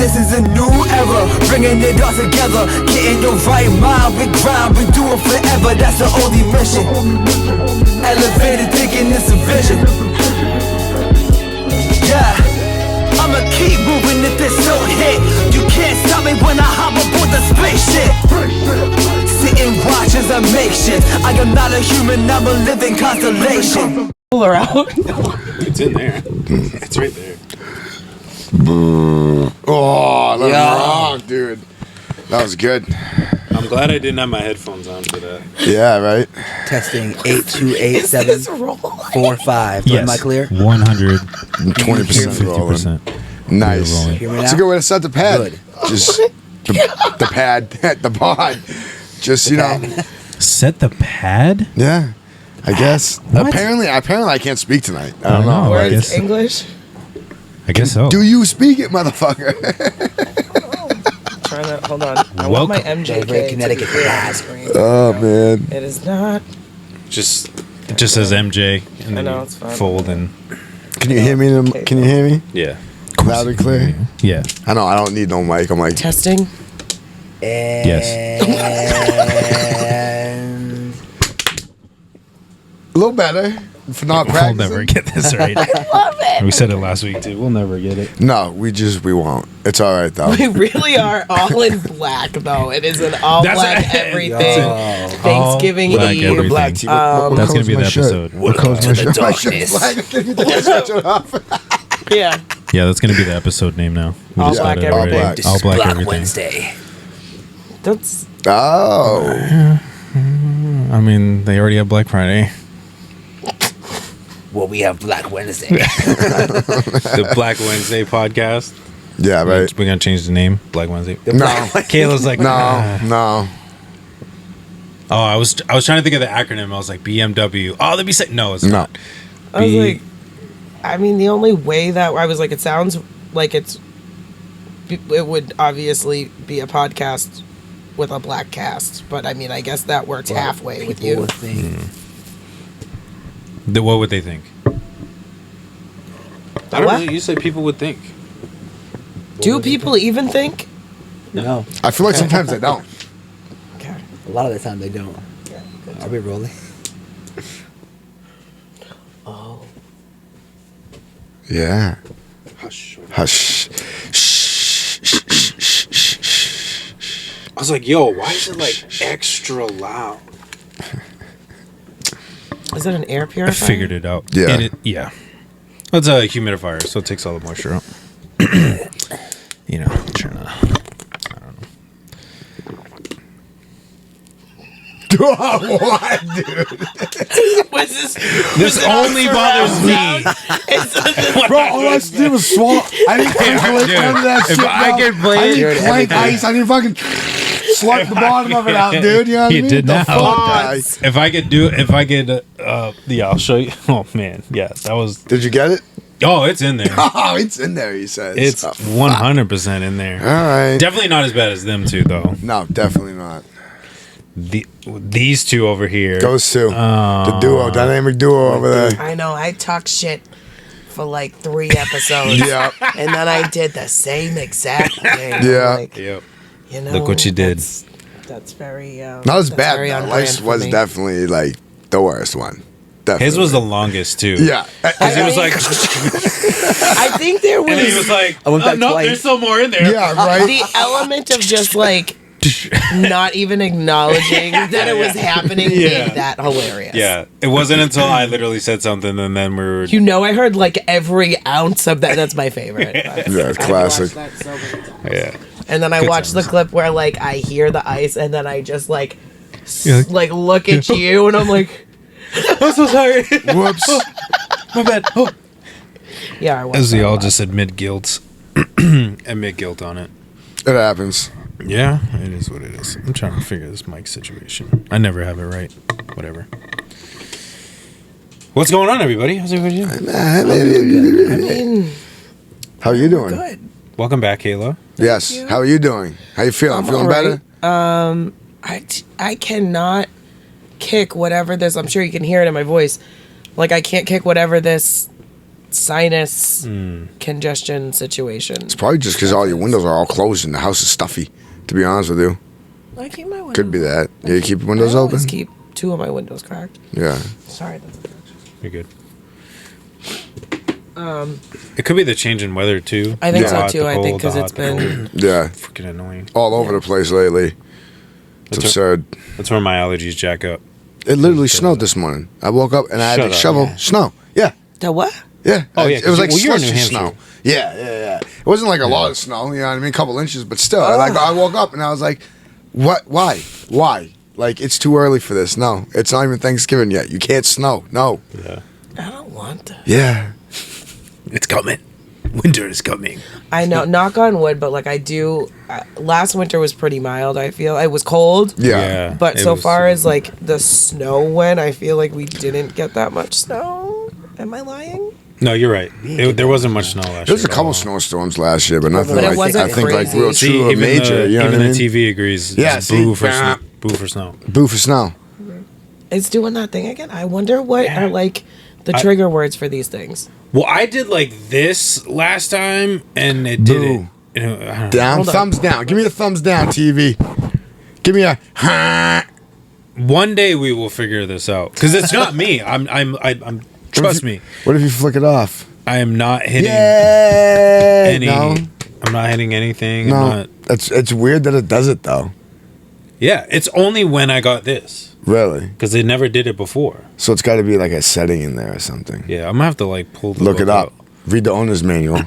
This is a new era, bringing it all together. Getting your right mind, we grind, we do it forever. That's the only mission. Elevated thinking, it's a vision. Yeah, I'ma keep moving if this don't hit. You can't stop me when I hop aboard the spaceship. Sit and watch as I make shit. I am not a human, I'm a living constellation. Pull her out. It's in there. It's right there. Oh, that was wrong, dude. That was good. I'm glad I didn't have my headphones on for that. Yeah, right. Testing 828745. Yes. Am I clear? 120% rolling. 50%. Nice. Hear me That's a now? good way to set the pad. Good. Just the pad, the pod. Just you know. Set the pad? Yeah. I guess. What? Apparently, I can't speak tonight. I don't know. I Words, guess, English. I guess so. Do you speak it, motherfucker? Trying to hold on. I want my Welcome. MJK Favorite Connecticut to be on the pad. screen. Oh man. It is not. It just says MJ and then know, you it's fine. fold and Can you hear me? Can you hear me? Yeah. Loud and clear. yeah. I know. I don't need no mic. I'm like. Testing. Yes. And A little better. For not We'll practicing. never get this right. Love it. We said it last week too. We'll never get it. No, we won't. It's all right though. We really are all in black, though. It is an all That's black a- everything. Yo. Thanksgiving All black Eve. everything. Black tea. That's gonna be the episode. What color's my shirt? My darkness. shirt's black. Switch it up. Yeah. Yeah, that's gonna be the episode name now. We All just black got it everything. already. This All is black Black everything. Wednesday. That's Oh. I mean, they already have Black Friday. Well, we have Black Wednesday. The Black Wednesday podcast. Yeah, right. We're gonna change the name. Black Wednesday. No. Kayla's like, No. Oh, I was trying to think of the acronym. I was like BMW. Oh, that'd be sick. No, it's No. not. I was like, I mean, the only way that I was like, it sounds like it would obviously be a podcast with a black cast, but I mean, I guess that works halfway with People you. would think. What would they think? I don't What? know. You said people would think. Do people even think? No. I feel like sometimes I don't. Okay. A lot of the time they don't. Are we rolling? Oh. Yeah. Hush. Hush. I was like, yo, why is it like extra loud? Is it an air I purifier? figured it out. Yeah. Yeah. Well, it's a humidifier, so it takes all the moisture out. You know, I'm trying to. What, dude? Was this This only bothers me. Bro, all I did was swallow. I didn't clank none of that If shit, I bro. could play I it- didn't clank ice. I didn't fucking slurp the bottom of it out, dude. You know what I You mean? did The now. fuck, guys? If I could, yeah, I'll show you. Oh man, yeah, that was. Did you get it? Oh, it's in there. Oh, it's in there, he says. It's Oh, 100% in there. all right. Definitely not as bad as them two, though. No, definitely not. These two over here. Those two. The duo, dynamic duo over there. I know, I talked shit for like 3 episodes. Yeah. And then I did the same exact thing. I'm Yeah. like, Yep. you know, Look what you did. That's very Not as that's bad. very though. on Life brand for was me. definitely like the worst one. Definitely. His was the longest too. Yeah. Because it was like, I think there was, and then he was like, I went back no, twice. there's still more in there. Yeah, right? the element of just like not even acknowledging that it was happening Yeah. made that hilarious. Yeah, it wasn't until I literally said something, and then we were. You know, I heard like every ounce of that. That's my favorite. Yeah, classic. Yeah. And then I Good watched the times. clip where like I hear the ice, and then I just like You're like- like look at you, and I'm like, I'm so sorry. Whoops. My bad. Oh. yeah. I watched As we that a all lot. just admit guilt on it. It happens. Yeah, it is what it is. I'm trying to figure this mic situation. I never have it right. Whatever. What's going on, everybody? How's everybody doing? I mean, How you doing? good. Welcome back, Kayla. Yes. you. How are you doing? How you feeling? I'm Feeling all better? right. I cannot kick whatever this. I'm sure you can hear it in my voice. Like I can't kick whatever this sinus congestion situation. It's probably just because all your windows are all closed and the house is stuffy. To be honest with you, I keep my windows. could be that. Yeah, you keep your windows I open. always keep 2 of my windows cracked. Yeah. Sorry. That's You're good. It could be the change in weather too. I think The so hot, too. the I think cold, because the it's hot, the been. cold. Yeah. Freaking annoying. All over the place lately. It's That's absurd. That's where my allergies jack up. It literally snowed this morning. I woke up and I had Shut to up. shovel Yeah. snow. Yeah. The what? Yeah. Oh, yeah, It was like well, you're in slushy New snow. Hampshire. Yeah. It wasn't like a lot of snow, you know what I mean? A couple inches, but still. Like I woke up and I was like, what? Why? Like, it's too early for this. No. It's not even Thanksgiving yet. You can't snow. No. Yeah. I don't want that. Yeah. It's coming. Winter is coming. I know, knock on wood, but like I do. Last winter was pretty mild. I feel it was cold. Yeah. But it so was far super- as like the snow went, I feel like we didn't get that much snow. Am I lying? No, you're right. There wasn't much snow last year. There was a at couple all. snowstorms last year, but nothing But it like wasn't I think like crazy. real See, true or even major. the, You know even what I the mean? TV agrees. Yeah, Just see? boo for snow. Boo for snow. Boo for snow. It's doing that thing again. I wonder what are like the trigger words for these things. Well, I did like this last time, and it did it. Boo. You know, I don't know. Down, Hold on. thumbs down. Give me a thumbs down, TV. Give me a One day we will figure this out because it's not me. I'm. Trust me. What if you flick it off? I am not hitting Yeah. any. No. I'm not hitting anything. No. I'm not, It's weird that it does it though. yeah, it's only when I got this Really? because they never did it before. So it's got to be like a setting in there or something. Yeah, I'm gonna have to like pull. The Look book it up. out. Read the owner's manual.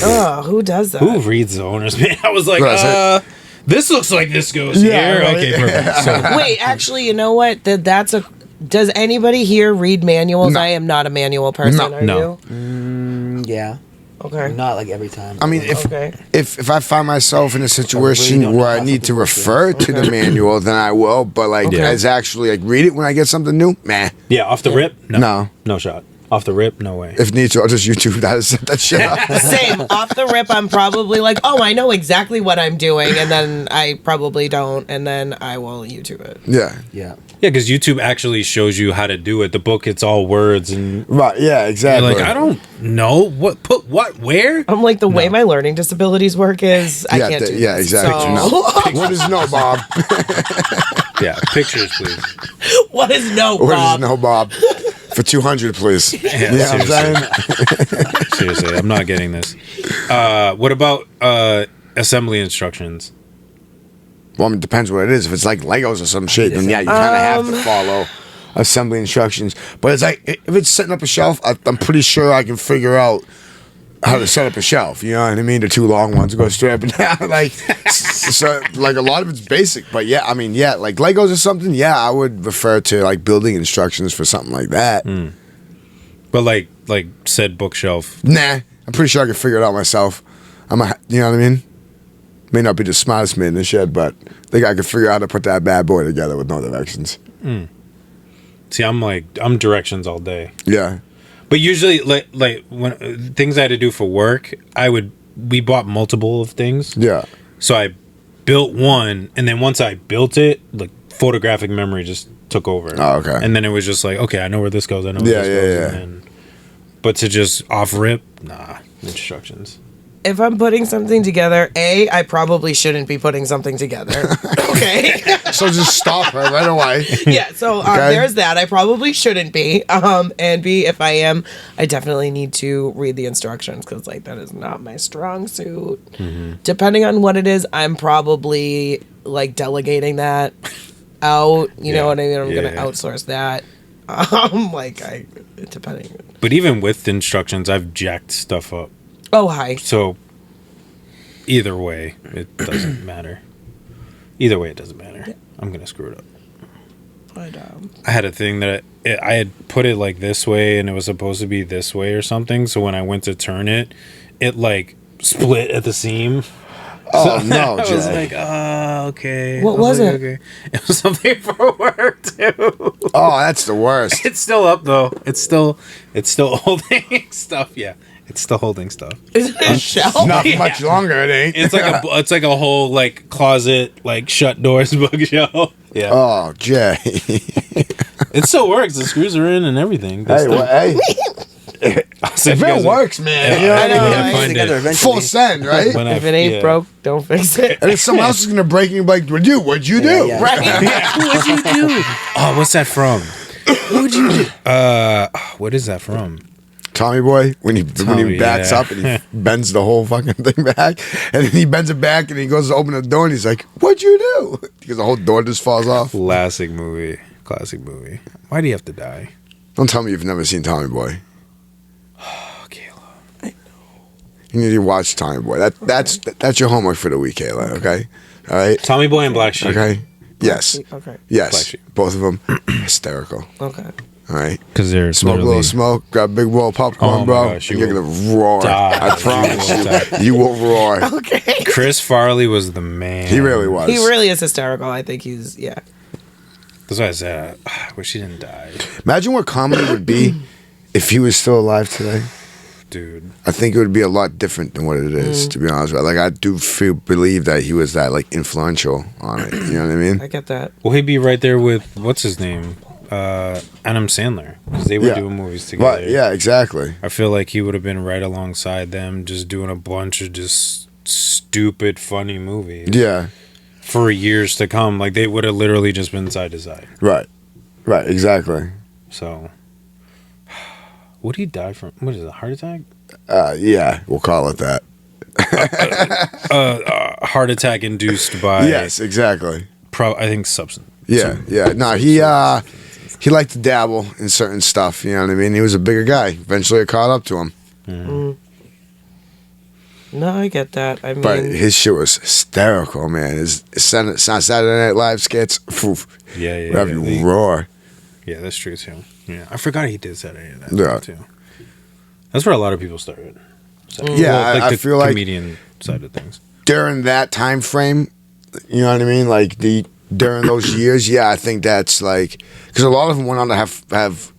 Oh, who does that? Who reads the owner's manual? I was like, Right, this looks like this goes Yeah, here. right. Okay, perfect. So, Wait, actually, you know what? That's a. Does anybody here read manuals? No. I am not a manual person. No. Are No. you? Yeah. Okay. Not like every time. I mean, if Okay. if I find myself in a situation don't where know I how need to something works, refer to the manual, then I will. But like, Okay. as actually like read it when I get something new, meh. yeah, off the rip, No. no shot. Off the rip, no way. If need to, I'll just YouTube how to set that shit up. Same. Off the rip, I'm probably like, oh, I know exactly what I'm doing, and then I probably don't, and then I will YouTube it. Yeah. Yeah. Yeah, because YouTube actually shows you how to do it. The book, it's all words, and Right. Yeah. you're Exactly. like, I don't know what put what where. I'm like, the way my learning disabilities work is, I can't do yeah. this. Exactly. So- No. What is no, Bob? Yeah, pictures, please. What is no, What is Bob? no, Bob? For 200, please. Yeah, Yeah, I'm seriously. saying. Seriously, I'm not getting this. What about assembly instructions? Well, I mean, it depends what it is. If it's like Legos or some shit, then yeah, you kind of have to follow assembly instructions. But it's like if it's setting up a shelf, I'm pretty sure I can figure out how to set up a shelf. You know what I mean? The two long ones go straight up and down. Like, so like a lot of it's basic. But yeah, I mean, yeah, like Legos or something. Yeah, I would refer to like building instructions for something like that. But like said bookshelf. Nah, I'm pretty sure I can figure it out myself. You know what I mean? May not be the smartest man in the shed, but I think I can figure out how to put that bad boy together with no directions. See, I'm directions all day. Yeah. But usually, like when things I had to do for work, we bought multiple of things. Yeah. So I built one, and then once I built it, like photographic memory just took over. Oh, okay. And then it was just like, okay, I know where this goes. I know where Yeah, this goes. yeah. And then, but to just off rip, nah, instructions. If I'm putting something together, I probably shouldn't be putting something together. Okay. So just stop her right away. Yeah, so Okay. there's that. I probably shouldn't be. And B, if I am, I definitely need to read the instructions because, like, that is not my strong suit. Depending on what it is, I'm probably, like, delegating that out. You know what I mean? I'm going to outsource that. Depending. But even with instructions, I've jacked stuff up. Oh, hi. So either way, it doesn't matter. Either way, it doesn't matter. I'm gonna screw it up. But, I had a thing that I had put it like this way, and it was supposed to be this way or something. So when I went to turn it, it like split at the seam. Oh, no, I was Jay. like, oh, okay. What I was like, it? Okay. It was something for work too. Oh, that's the worst. It's still up though. It's still holding stuff. Yeah, it's still holding stuff. is it a shelf? Not much longer, it ain't. It's like a whole like closet, like shut doors bookshelf. Yeah, Oh, Jay. it still works. The screws are in and everything. Hey, well, hey. if it works, man, you know I what I know. mean? Yeah, It's find together it. eventually. Full send, right? When If it ain't broke, don't fix it. And if someone else is gonna break, and you're like, "What'd you do?" Yeah. Right. What'd you do? Oh, what's that from? What'd you do? What is that from? Tommy Boy, when he backs yeah. up and he bends the whole fucking thing back, and then he bends it back and he goes to open the door and he's like, "What'd you do?" Because the whole door just falls off. Classic movie. Why do you have to die? Don't tell me you've never seen Tommy Boy. Oh, Kayla. You need to watch Tommy Boy. That's your homework for the week, Kayla. Okay, all right. Tommy Boy and Black Sheep. Okay. Yes. Okay. Black Yes. Sheep. Both of them hysterical. Okay. All right. Because they're Smoke a little literally- smoke. Grab a big bowl of popcorn, Oh my bro. gosh, and you you're will gonna roar. die. I promise You will die. you. You will roar. Okay. Chris Farley was the man. He really was. He really is hysterical. I think he's That's why I said, I wish he didn't die. Imagine what comedy would be if he was still alive today. Dude. I think it would be a lot different than what it is, to be honest with you. Like, I do believe that he was that, like, influential on it. You know what I mean? I get that. Well, he'd be right there with, what's his name? Adam Sandler. Because they were Yeah. doing movies together. Right, yeah, exactly. I feel like he would have been right alongside them, just doing a bunch of just stupid, funny movies. Yeah, For years to come. Like, they would have literally just been side to side. right. Right, exactly. So, would he die from, what is it, a heart attack? Yeah, we'll call it that. Heart attack induced by, Yes, exactly. I think, substance. Yeah, yeah. No, he liked to dabble in certain stuff, you know what I mean? He was a bigger guy. Eventually it caught up to him. No, I get that. I mean, But his shit was hysterical, man. His Saturday Night Live skits, oof, Yeah, would have yeah. you roar. Yeah, that's true too. Yeah, I forgot he did Saturday Night Yeah. Live too. That's where a lot of people started. So, Yeah, I the feel like comedian side of things. during that time frame, you know what I mean? Like during those years, yeah, I think that's like because a lot of them went on to have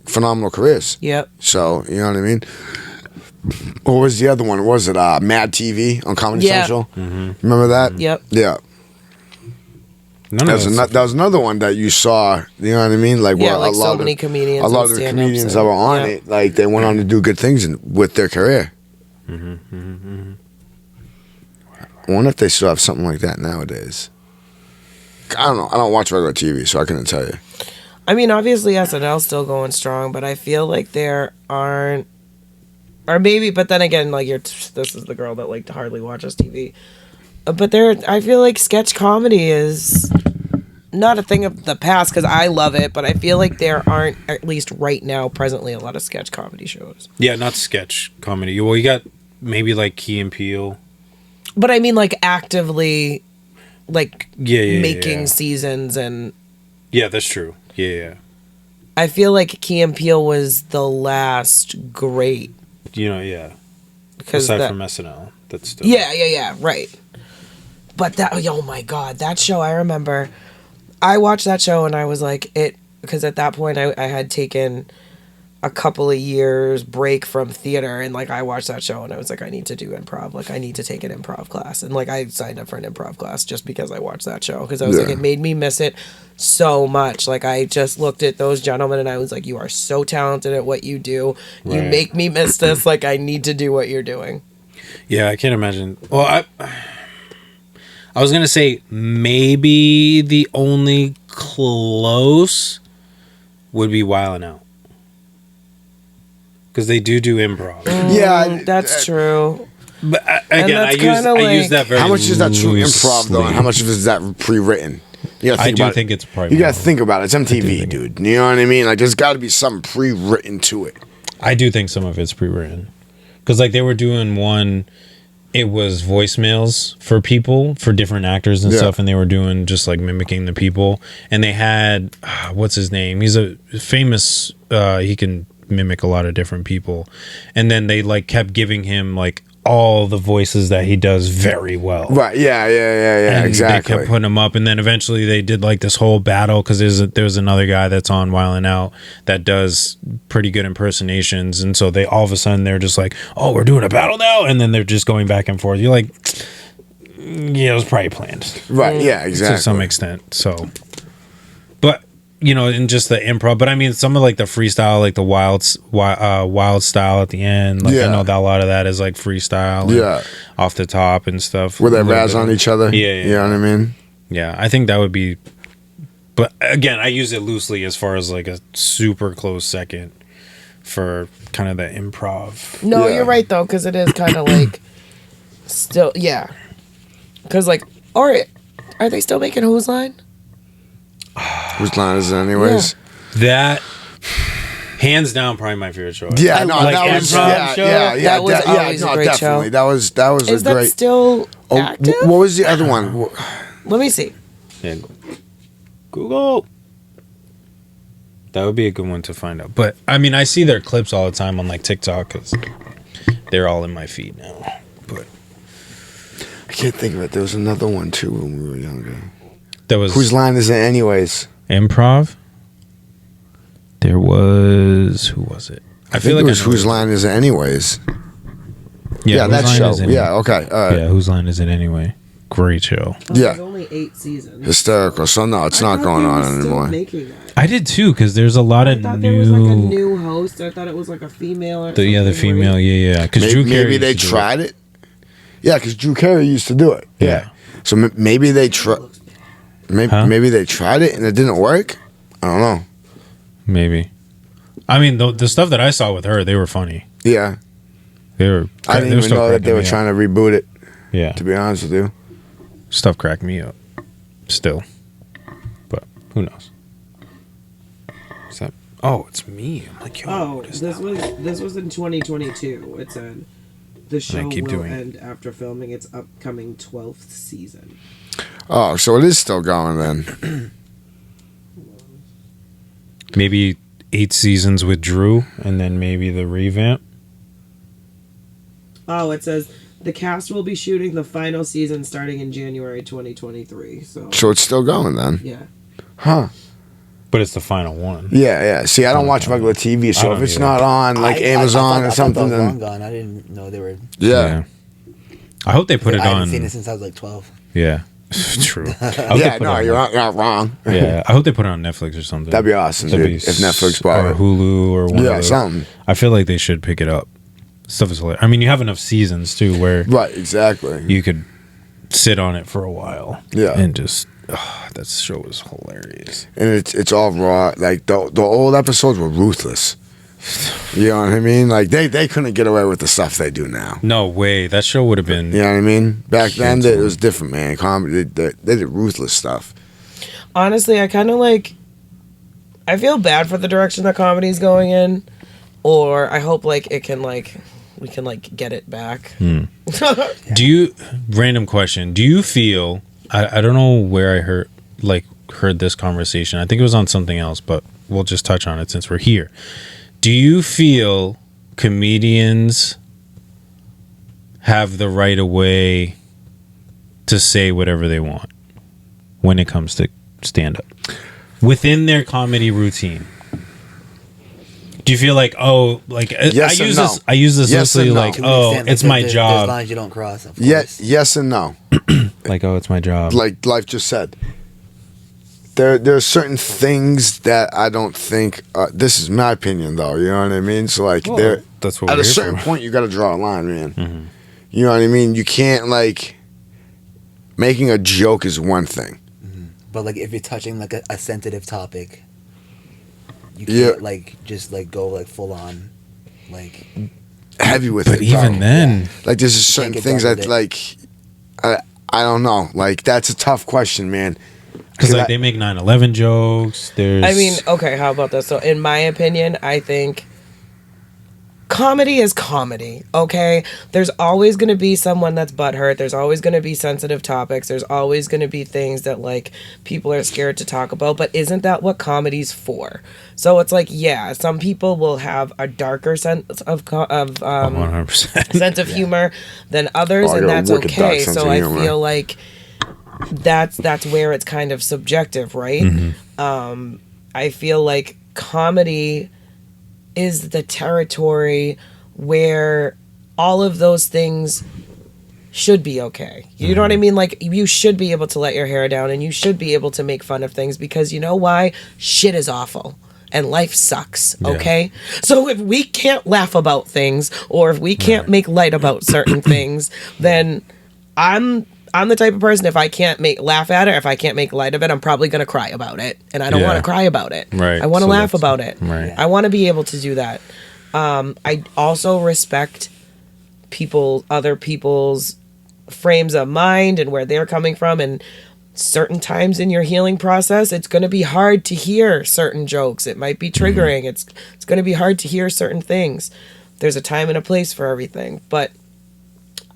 phenomenal careers. yep. So you know what I mean. What was the other one? Was it Mad TV on Comedy Yeah. Central? Remember that? Yep. Yeah. None That of was, those. that was another one that you saw. You know what I mean? Like Yeah, where like a so lot many of comedians a lot and of the stand-ups comedians and- that were on yeah. it, like they went on to do good things with their career. I wonder if they still have something like that nowadays. I don't know. I don't watch regular TV, so I couldn't tell you. I mean, obviously SNL's still going strong, but I feel like there aren't, or maybe. But then again, like this is the girl that like hardly watches TV. But I feel like sketch comedy is not a thing of the past because I love it, but I feel like there aren't, at least right now, presently, a lot of sketch comedy shows. Yeah, not sketch comedy. Well, you got maybe like Key and Peele. But I mean, like actively, like Yeah, making yeah. seasons, and Yeah, that's true. Yeah. I feel like Key and Peele was the last great You know, yeah. because Aside from SNL, that's still. Yeah, right. But oh my God, that show, I remember, I watched that show and I was like, because at that point I had taken a couple of years break from theater, and like I watched that show and I was like, I need to do improv, like I need to take an improv class, and like I signed up for an improv class just because I watched that show, because I was like, it made me miss it so much. Like I just looked at those gentlemen and I was like, you are so talented at what you do, you Right. make me miss this, like I need to do what you're doing. Yeah, I can't imagine. Well, I was gonna say maybe the only close would be Wildin' Out, because they do improv. Yeah, That's true. But again, I that's use kinda like- that very. how much is that true loosely. improv though? And how much of it is that pre-written? You gotta I think do about think it. it's probably. You gotta more. think about it. It's MTV, dude. You know what I mean? Like there's got to be something pre-written to it. I do think some of it's pre-written, because like they were doing one. It was voicemails for people, for different actors and Yeah. stuff, and they were doing just like mimicking the people. And they had what's his name? He's a famous. He can mimic a lot of different people, and then they like kept giving him like all the voices that he does very well. Right? Yeah. And Exactly. They kept putting him up, and then eventually they did like this whole battle, because there's another guy that's on Wildin' Out that does pretty good impersonations, and so they all of a sudden they're just like, oh, we're doing a battle now, and then they're just going back and forth. You're like, yeah, it was probably planned Right. Yeah. Exactly. to some extent. So, but you know, in just the improv. But I mean, some of like the freestyle, like the wild style at the end. Like I know that a lot of that is like freestyle. And off the top and stuff. Where they razz on each other. Yeah. You know what I mean? Yeah, I think that would be. But again, I use it loosely as far as like a super close second for kind of the improv. No, you're right though, because it is kind of like still, yeah. Because like, are they still making Whose Line? Whose line is it, anyways? That hands down, probably my favorite show. Yeah, no, like that was improv show? That was always a great definitely. show. That was Is a that great. still active? What was the other one? Let me see. Yeah. Google. That would be a good one to find out. But I mean, I see their clips all the time on like TikTok because they're all in my feed now. But I can't think of it. There was another one too when we were younger. there was Whose line is it, anyways? improv. There was who was it? I feel like it was Whose Line Is It Anyways? Yeah, Whose that Line show. Is It Yeah, okay. All right. Yeah, Whose Line Is It Anyway? Great show. Yeah. There's only 8 seasons. Hysterical. So no, it's not going on anymore. I did too because there's a lot I of thought new. there was like a new host. I thought it was like a female. Or the female, yeah. Because Maybe, Drew Carey maybe they used to do tried it. Yeah, because Drew Carey used to do it. Yeah. So maybe they tried. Maybe they tried it and it didn't work. I don't know. Maybe. I mean, the stuff that I saw with her, they were funny. Yeah. They were. I didn't even know that they were trying to reboot it. Yeah. To be honest with you. Stuff cracked me up. Still. But who knows? Is that? Oh, it's me. I'm like, yo. Oh, what is this that? was in 2022. It said the show keep will doing it. end after filming its upcoming 12th season. Oh, so it is still going then. Maybe 8 seasons with Drew, and then maybe the revamp. Oh, it says the cast will be shooting the final season starting in January 2023. So it's still going then. yeah. Huh. But it's the final one. Yeah. See, I don't watch regular TV, so I if don't it's either. not on like Amazon or something, I thought then gone. I didn't know they were. yeah. I hope they put it I on. haven't seen it since I was like 12. Yeah. True. Yeah, no, you're not wrong. Yeah, I hope they put it on Netflix or something. That'd be awesome, dude, if Netflix bought or it. Hulu or one of those. something. I feel like they should pick it up. Stuff is hilarious. I mean, you have enough seasons too where Right, exactly. you could sit on it for a while. Yeah. and just that show was hilarious. And it's all raw. Like the old episodes were ruthless. You know what I mean? Like they couldn't get away with the stuff they do now. No way, that show would have been. You know what I mean? Back then it was different, man. Comedy, they did ruthless stuff. Honestly, I kind of like. I feel bad for the direction that comedy's going in, or I hope like it can like we can like get it back. Do you? Random question. Do you feel? I don't know where I heard this conversation. I think it was on something else, but we'll just touch on it since we're here. Do you feel comedians have the right of way to say whatever they want when it comes to stand-up within their comedy routine? Do you feel like, Yes I and use no. this? I use this Yes loosely, and no. like, To an oh, extent, it's like, my there's job. lines you don't cross. Of Yes, course. yes and no. Like, oh, it's my job. Like Life just said. There are certain things that I don't think. This is my opinion, though. You know what I mean? So like, there That's what at we're a here certain for. point, you got to draw a line, man. You know what I mean? You can't like making a joke is one thing. But like if you're touching like a sensitive topic, you Yeah. can't like just like go like full on, like Heavy with But it. even bro. then, Like there's just certain get things done that with like I don't know. Like that's a tough question, man. because like I- they make 9/11 jokes. There's, I mean, okay, how about this? So, in my opinion, I think comedy is comedy, okay? There's always going to be someone that's butthurt. There's always going to be sensitive topics. There's always going to be things that, like, people are scared to talk about. But isn't that what comedy's for? So, it's like, yeah, some people will have a darker sense of 100%. sense of humor than others, Oh, I and got a that's wicked dark okay. sense So of I humor. feel like that's where it's kind of subjective, right? I feel like comedy is the territory where all of those things should be okay. You know what I mean? Like, you should be able to let your hair down and you should be able to make fun of things, because you know why? Shit is awful and life sucks, okay? So if we can't laugh about things, or if we can't make light about certain things, then I'm the type of person, if I can't laugh at it, if I can't make light of it, I'm probably going to cry about it. And I don't want to cry about it. Right. I want to laugh about it. Right. I want to be able to do that. I also respect other people's frames of mind and where they're coming from, and certain times in your healing process it's going to be hard to hear certain jokes. It might be triggering. It's going to be hard to hear certain things. There's a time and a place for everything, but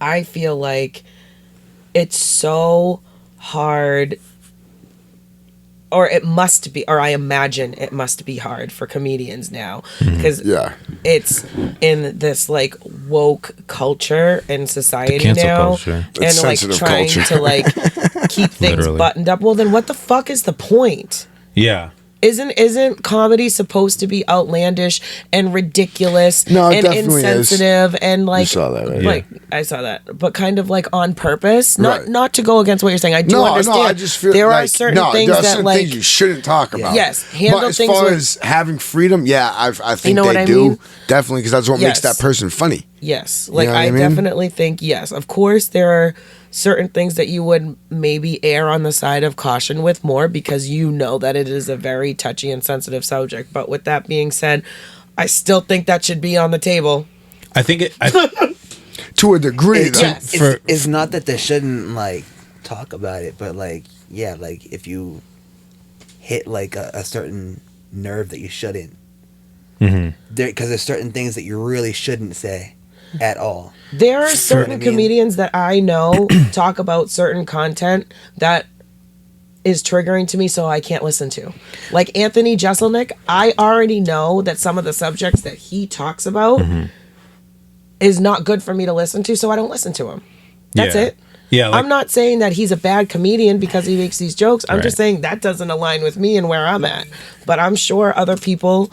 I feel like it's so hard, or it must be, or I imagine it must be hard for comedians now, because it's in this like woke culture and society cancel now, culture. and It's like sensitive trying culture. to like keep things Literally. buttoned up. Well, then what the fuck is the point? Yeah. Isn't comedy supposed to be outlandish and ridiculous No, it and definitely is. insensitive and like, saw that, right? like I saw that, but kind of like on purpose, Right. not to go against what you're saying. I do understand. I just feel there like, are certain no, things there are that certain like things you shouldn't talk about. Yes, handle but as things far with- as having freedom, I think know what they I do mean? definitely, because that's what makes Yes. that person funny. yes, like know what I I mean? definitely think yes. Of course, there are certain things that you would maybe err on the side of caution with more, because you know that it is a very touchy and sensitive subject. But with that being said, I still think that should be on the table. I think it. To a degree, though. Yes. It's not that they shouldn't like talk about it, but like like if you hit like a certain nerve that you shouldn't, because there's certain things that you really shouldn't say at all. There are certain I mean? comedians that I know talk about certain content that is triggering to me, so I can't listen to. Like Anthony Jeselnik, I already know that some of the subjects that he talks about is not good for me to listen to, so I don't listen to him. That's Yeah. it. Yeah, like- I'm not saying that he's a bad comedian because he makes these jokes. I'm just Right. saying that doesn't align with me and where I'm at. But I'm sure other people,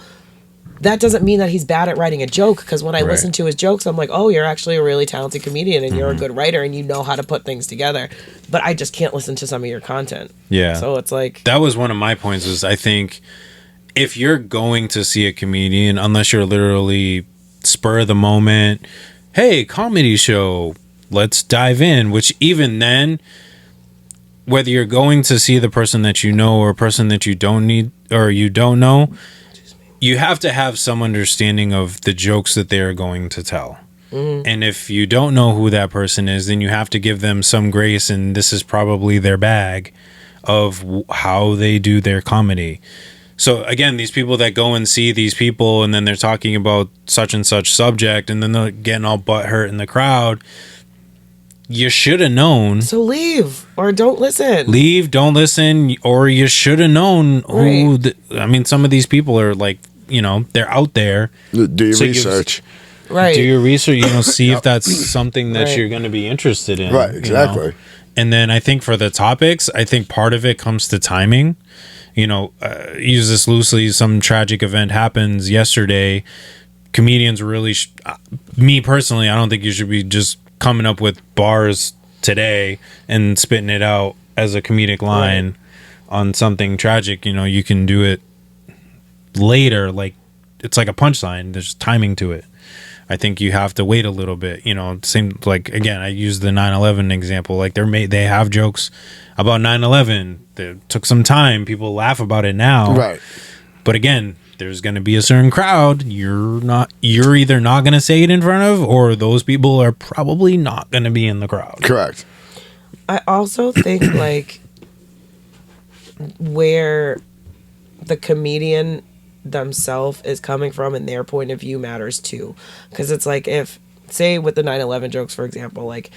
that doesn't mean that he's bad at writing a joke, because when I Right. listen to his jokes, I'm like, oh, you're actually a really talented comedian and you're a good writer and you know how to put things together. But I just can't listen to some of your content. Yeah. So it's like, That was one of my points. Is I think if you're going to see a comedian, unless you're literally spur of the moment, hey, comedy show, let's dive in. Which even then, whether you're going to see the person that you know or a person that you don't need or you don't know, you have to have some understanding of the jokes that they are going to tell. And if you don't know who that person is, then you have to give them some grace, and this is probably their bag of how they do their comedy. So again, these people that go and see these people and then they're talking about such and such subject and then they're getting all butthurt in the crowd, you should have known. so leave or don't listen. Leave, don't listen, or you should have known who. Right. I mean, some of these people are like, they're out there. Do your So you- research. Right. Do your research, see if that's something that Right. you're going to be interested in. Right, exactly. And then I think for the topics, I think part of it comes to timing. Use this loosely. Some tragic event happens yesterday. Comedians really, me personally, I don't think you should be just coming up with bars today and spitting it out as a comedic line on something tragic. You can do it later. Like, it's like a punchline. There's timing to it. I think you have to wait a little bit. Same, like, again, I use the 9/11 example. Like, they have jokes about 9/11. It took some time. People laugh about it now. Right. But again, there's going to be a certain crowd you're either not going to say it in front of, or those people are probably not going to be in the crowd. Correct. I also think like where the comedian themselves is coming from and their point of view matters too, because it's like, if say with the 9/11 jokes, for example, like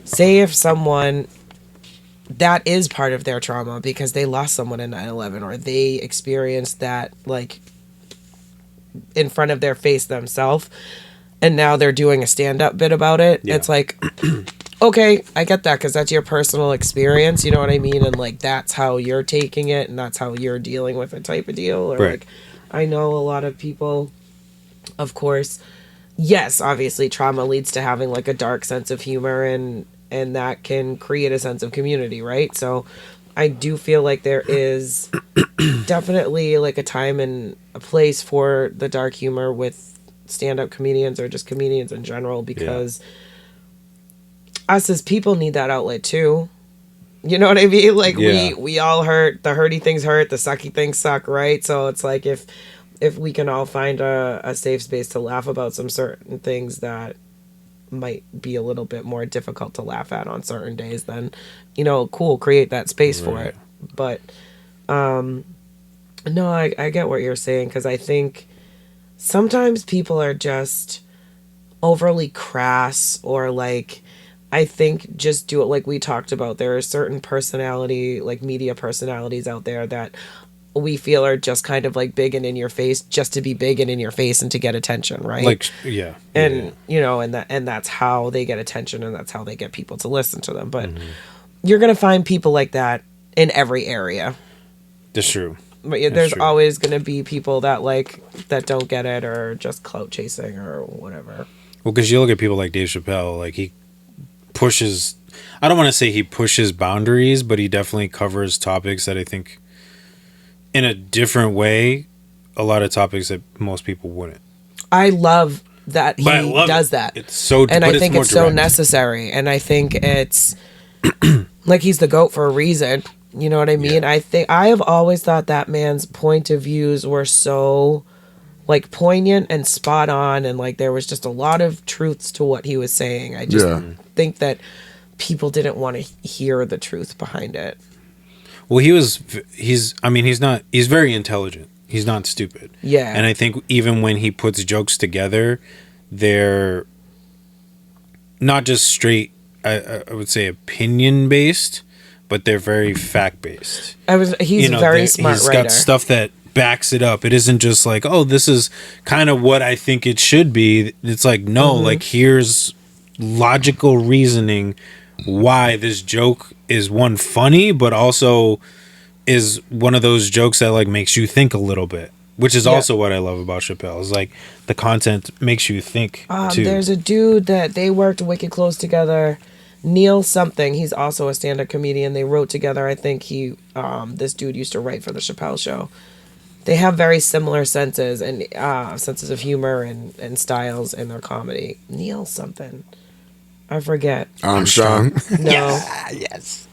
say if someone that is part of their trauma because they lost someone in 9/11 or they experienced that like in front of their face themselves, and now they're doing a stand-up bit about it. It's like, okay, I get that, because that's your personal experience, you know what I mean? And like, that's how you're taking it and that's how you're dealing with it type of deal. Or Right. like, I know a lot of people, of course, yes, obviously trauma leads to having like a dark sense of humor and and that can create a sense of community, right? So I do feel like there is definitely like a time and a place for the dark humor with stand-up comedians or just comedians in general, because us as people need that outlet too. You know what I mean? Like we all hurt. The hurty things hurt. The sucky things suck, right? So it's like if we can all find a safe space to laugh about some certain things that might be a little bit more difficult to laugh at on certain days, then, you know, cool, create that space for it. But no, I get what you're saying, because I think sometimes people are just overly crass, or like, I think just do it like we talked about. There are certain personality, like media personalities out there that we feel are just kind of like big and in your face just to be big and in your face and to get attention, right? Like, and you know, and that's how they get attention, and that's how they get people to listen to them. But you're gonna find people like that in every area. That's true. But there's always gonna be people that that don't get it, or just clout chasing or whatever. Well, because you look at people like Dave Chappelle, like he pushes, I don't want to say he pushes boundaries, but he definitely covers topics that I think in a different way, a lot of topics that most people wouldn't. I love that he does that. It's so, and I think it's so direct. necessary, and I think it's like he's the GOAT for a reason. You know what I mean? Yeah. I have always thought that man's point of views were so like poignant and spot on, and like there was just a lot of truths to what he was saying. I just think that people didn't want to hear the truth behind it. Well, he's very intelligent. He's not stupid. Yeah. And I think even when he puts jokes together, they're not just straight, I would say, opinion based, but they're very fact based. He's very smart He's writer. got stuff that backs it up. It isn't just like, oh, this is kind of what I think it should be. It's like, no, like here's logical reasoning why this joke is one funny, but also is one of those jokes that like makes you think a little bit, which is also what I love about Chappelle. Is like the content makes you think too. There's a dude that they worked wicked close together, Neil something. He's also a stand-up comedian. They wrote together. I think this dude used to write for the Chappelle Show. They have very similar senses and senses of humor and styles in their comedy. Neil something. I forget. Armstrong. No. Yes.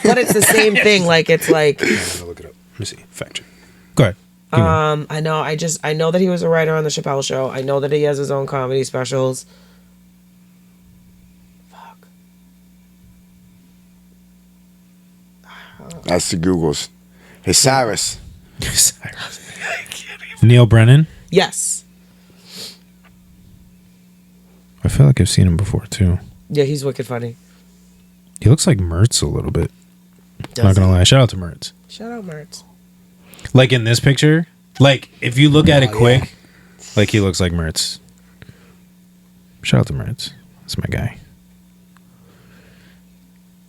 But it's the same thing. Like it's like I'm gonna look it up. Let me see. Fact check. Go ahead. Keep going. I know that he was a writer on the Chappelle Show. I know that he has his own comedy specials. Fuck. That's the Googles. Hey, Cyrus. Neil Brennan. Yes. I feel like I've seen him before too. Yeah, he's wicked funny. He looks like Mertz a little bit. Does Not gonna lie. Shout out to Mertz. Shout out Mertz. Like in this picture, like if you look at it quick, like he looks like Mertz. Shout out to Mertz. That's my guy.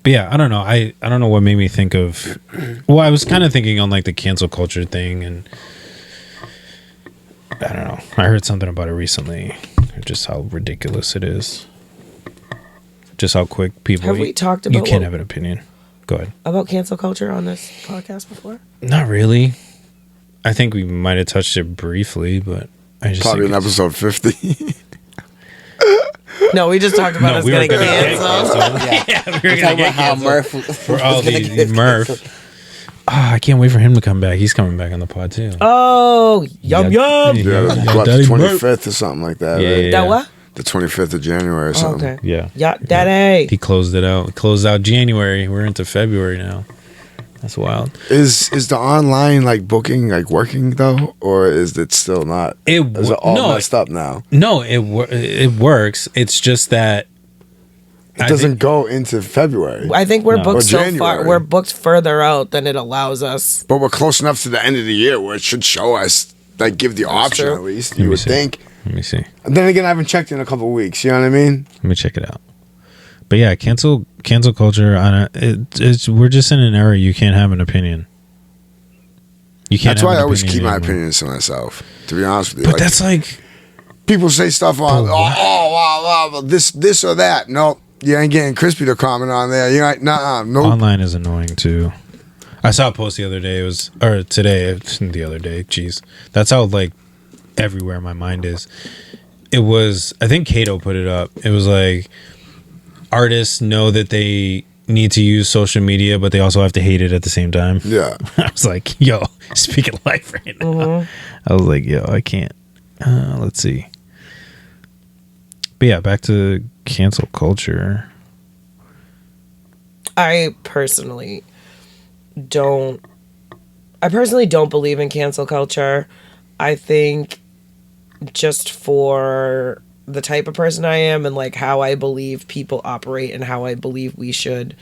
But yeah, I don't know. I don't know what made me think of. Well, I was kind of thinking on like the cancel culture thing, and I don't know. I heard something about it recently. Just how ridiculous it is. Just how quick people. Have we talked about You can't have an opinion. Go ahead. About cancel culture on this podcast before? Not really. I think we might have touched it briefly, but I just Probably in think episode 50. No, we just talked about us we were getting gonna get canceled. yeah, we were Talking gonna about get how canceled. Murph For all these Murph. I can't wait for him to come back. He's coming back on the pod too. Oh, yum yum. Yeah, what, the 25th or something like that, right? That what? The 25th of January or something. Okay. Yeah. Yeah, daddy. He closed it out. Closed out January. We're into February now. That's wild. Is the online like booking like working though, or is it still not? Is it all messed up now? No, it works. It's just that It doesn't go into February. I think we're No. booked Or so far. January. We're booked further out than it allows us. But we're close enough to the end of the year where it should show us, like, give the option true. at least. Let You me would see. think. Let me see. And then again, I haven't checked in a couple of weeks. You know what I mean? Let me check it out. But yeah, cancel culture. We're just in an era you can't have an opinion. You can't. That's have why an I always opinion keep my anymore. opinions to myself. To be honest with you, But like, that's like people say stuff on, wow, this or that. No, you ain't getting Crispy to comment on there. You're like, nah, nope. Online is annoying too. I saw a post the other day. The other day. Jeez, that's how like everywhere my mind is. It was, I think Kato put it up. It was like, artists know that they need to use social media, but they also have to hate it at the same time. Yeah. I was like, yo, speaking life right now. I was like, yo, I can't. Let's see. But yeah, back to cancel culture. I personally don't believe in cancel culture. I think just for the type of person I am and like how I believe people operate and how I believe we should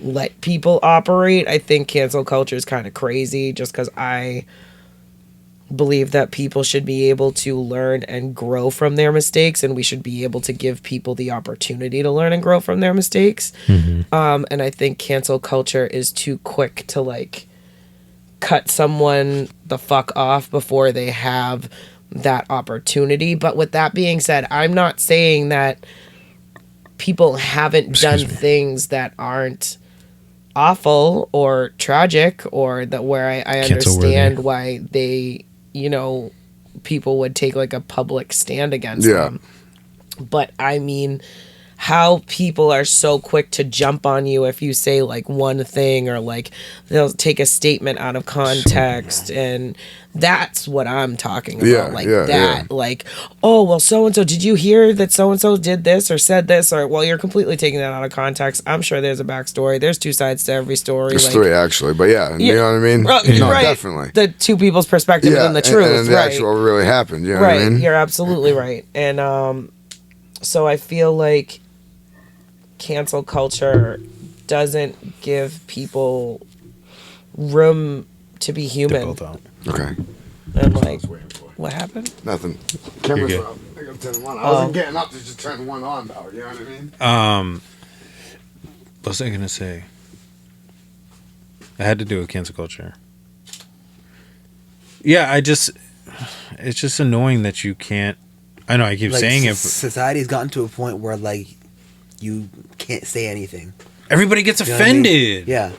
let people operate, I think cancel culture is kind of crazy just because I believe that people should be able to learn and grow from their mistakes, and we should be able to give people the opportunity to learn and grow from their mistakes. And I think cancel culture is too quick to like cut someone the fuck off before they have that opportunity. But with that being said, I'm not saying that people haven't done things that aren't awful or tragic, or that where I understand why they, you know, people would take like a public stand against them. But I mean, how people are so quick to jump on you if you say like one thing, or like they'll take a statement out of context, and that's what I'm talking about. Like, oh, well, so-and-so, did you hear that so-and-so did this or said this? Or, well, you're completely taking that out of context. I'm sure there's a backstory. There's two sides to every story. There's three, actually. But yeah, you know what I mean? No, right. Definitely. The two people's perspective and the truth. And the actual really happened. You know right. what I mean? You're absolutely right. And so I feel like cancel culture doesn't give people room to be human. Okay. And like, what happened? Nothing. Camera's up. I got to turn one on. I wasn't getting up to just turn one on though. You know what I mean? What was I gonna say? I had to do with cancel culture. Yeah, it's just annoying that you can't. I know I keep saying it. Society's gotten to a point where like you can't say anything. Everybody gets offended. I mean? Yeah.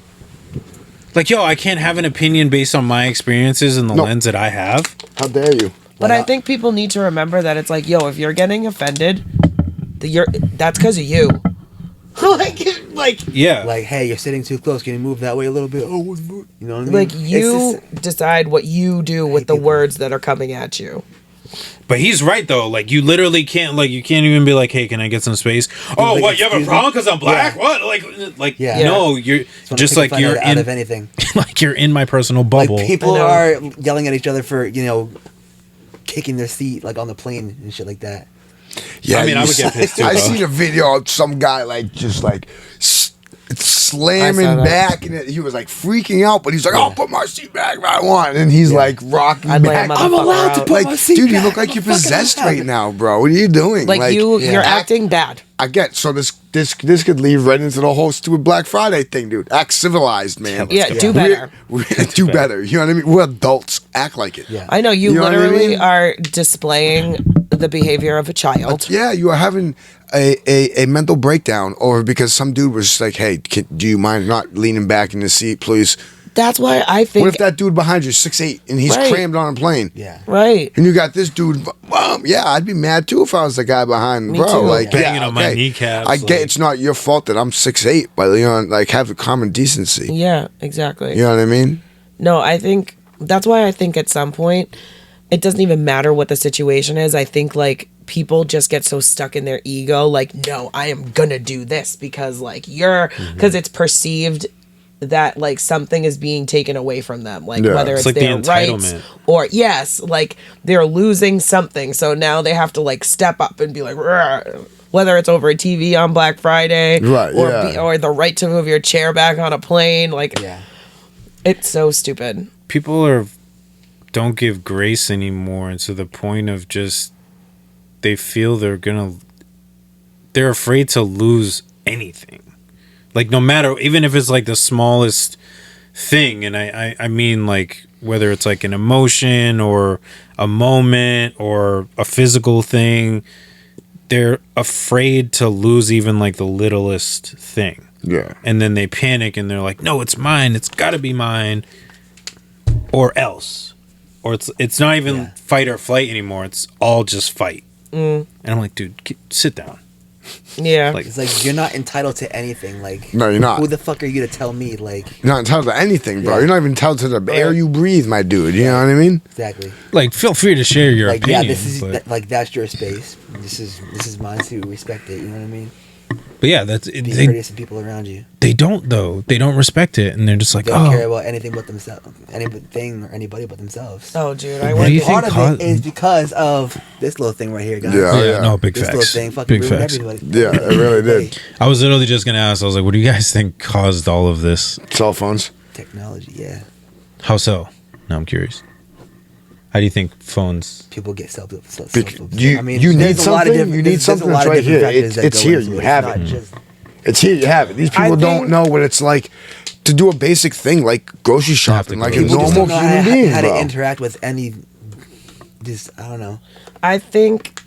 Like, yo, I can't have an opinion based on my experiences and the lens that I have. How dare you? But I think people need to remember that it's like, yo, if you're getting offended, that's because of you. Yeah. Like, hey, you're sitting too close. Can you move that way a little bit? Oh, you know what I mean? Like, you decide what you do with the words that are coming at you. But he's right though. Like, you literally can't. Like, you can't even be like, "Hey, can I get some space?" Oh, like, what? You have a problem because I'm black? Yeah. What? Like, yeah. No, you're just like you're out of anything. Like you're in my personal bubble. Like, people are yelling at each other for kicking their seat like on the plane and shit like that. Yeah, I mean, I would get pissed too. I seen a video of some guy like just like slamming back, and he was like freaking out, but he's like, "I'll put my seat back if I want," and he's like rocking back. I'm allowed to put my seat dude, back. you look like you're possessed right now, bro. What are you doing? Like you're acting bad. I get so this could lead right into the whole stupid Black Friday thing, dude. Act civilized, man. Yeah, do better. We're do better. You know what I mean? We're adults. Act like it. Yeah. I know you know literally are displaying the behavior of a child. Yeah, you are having a mental breakdown over because some dude was like, "Hey, do you mind not leaning back in the seat, please?" That's why I think. What if that dude behind you is 6'8" and he's crammed on a plane? Yeah. Right. And you got this dude. Yeah, I'd be mad too if I was the guy behind, Me bro. too. Like Banging on my kneecaps. I get it's not your fault that I'm 6'8", but like have the common decency. Yeah, exactly. You know what I mean? No, I think that's why I think at some point it doesn't even matter what the situation is. I think like people just get so stuck in their ego, like, no, I am gonna do this because like because it's perceived that like something is being taken away from them, like whether it's like their the rights or like they're losing something, so now they have to like step up and be like, "Rrr," whether it's over a TV on Black Friday, right? Or the right to move your chair back on a plane, like it's so stupid. People don't give grace anymore, and to the point of just they feel they're afraid to lose anything. Like, no matter, even if it's like the smallest thing, and I mean like whether it's like an emotion or a moment or a physical thing, they're afraid to lose even like the littlest thing. Yeah. And then they panic and they're like, no, it's mine. It's got to be mine or else. Or it's not even fight or flight anymore. It's all just fight. And I'm like, dude, sit down. Yeah. Like, It's like you're not entitled to anything. Like, No, you're not. Who the fuck are you to tell me? Like, You're not entitled to anything, bro. Yeah. You're not even entitled to the air you breathe, my dude. You know what I mean? exactly. like feel free to share your Like, opinion. yeah, this is but, like that's your space. This is mine too. Respect it. You know what I mean? but yeah, that's Be they courteous to people around you. they don't though. They don't respect it, and they're just like, They don't care oh, about anything but themselves, anything or anybody but themselves. Oh, dude, I What do you went. think Part of caused- it is because of this little thing right here, guys. Yeah. Oh, yeah, no, big This facts, little thing fucking big ruined facts. everybody. Yeah, it really did. I was literally just gonna ask. I was like, what do you guys think caused all of this? Cell phones. Technology, yeah. How so? No, I'm curious. How do you think phones? People get self. You need something. You need something that's right here. It's here. You have it. It's here. You have it. These people don't think- know what it's like to do a basic thing like grocery shopping, like a go to the normal People human don't know being, how bro. to interact with any. Just I don't know. I think.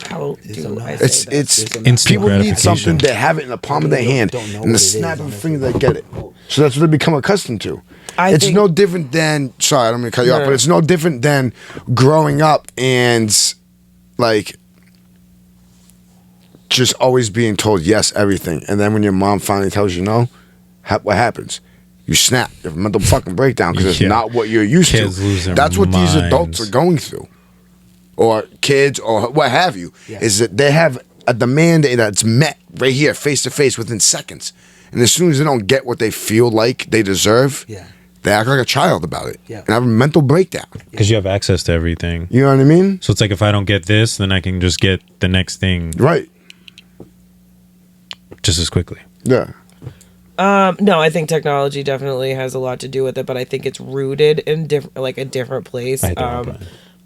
How There's do some I knowledge. say It's that? it's Instant people need gratification. something. They have it in the palm of their hand, Don't know in the what it snap is, of a honestly. finger. They get it. So that's what they become accustomed to. I It's think- no different than. Sorry, I don't mean to cut you off, No. but it's no different than growing up and like just always being told yes everything, and then when your mom finally tells you no, what happens? You snap. You have a mental fucking breakdown because it's Yeah. not what you're used Kids to. lose their That's what these adults minds. are going through, or kids, or what have you. Yeah. Is that they have a demand that's met right here, face to face, within seconds, and as soon as they don't get what they feel like they deserve, Yeah. they act like a child about it Yeah. and have a mental breakdown. Because you have access to everything. You know what I mean? So it's like if I don't get this, then I can just get the next thing Right. just as quickly. Yeah. No, I think technology definitely has a lot to do with it, but I think it's rooted in a different place. I don't.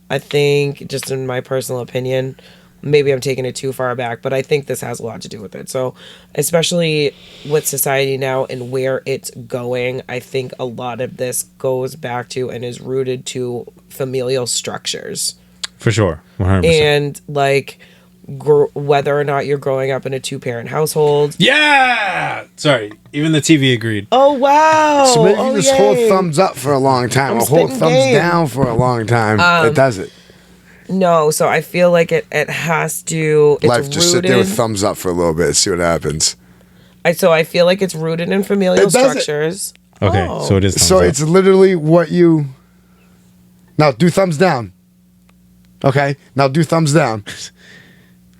I think, just in my personal opinion, maybe I'm taking it too far back, but I think this has a lot to do with it. So, especially with society now and where it's going, I think a lot of this goes back to and is rooted to familial structures. For sure. 100%. And, like, whether or not you're growing up in a two-parent household. Yeah! Sorry. Even the TV agreed. Oh, wow. So maybe oh, just hold yay. thumbs up for a long time, I'm or hold spitting thumbs game. down for a long time. It does it. No, so I feel like it has to. It's Life, just sit there with rooted- thumbs up for a little bit, see what happens. So I feel like it's rooted in familial It does it. structures. Okay, Oh. so it is. Thumbs So up. it's literally what you. Now do thumbs down. Okay, now do thumbs down.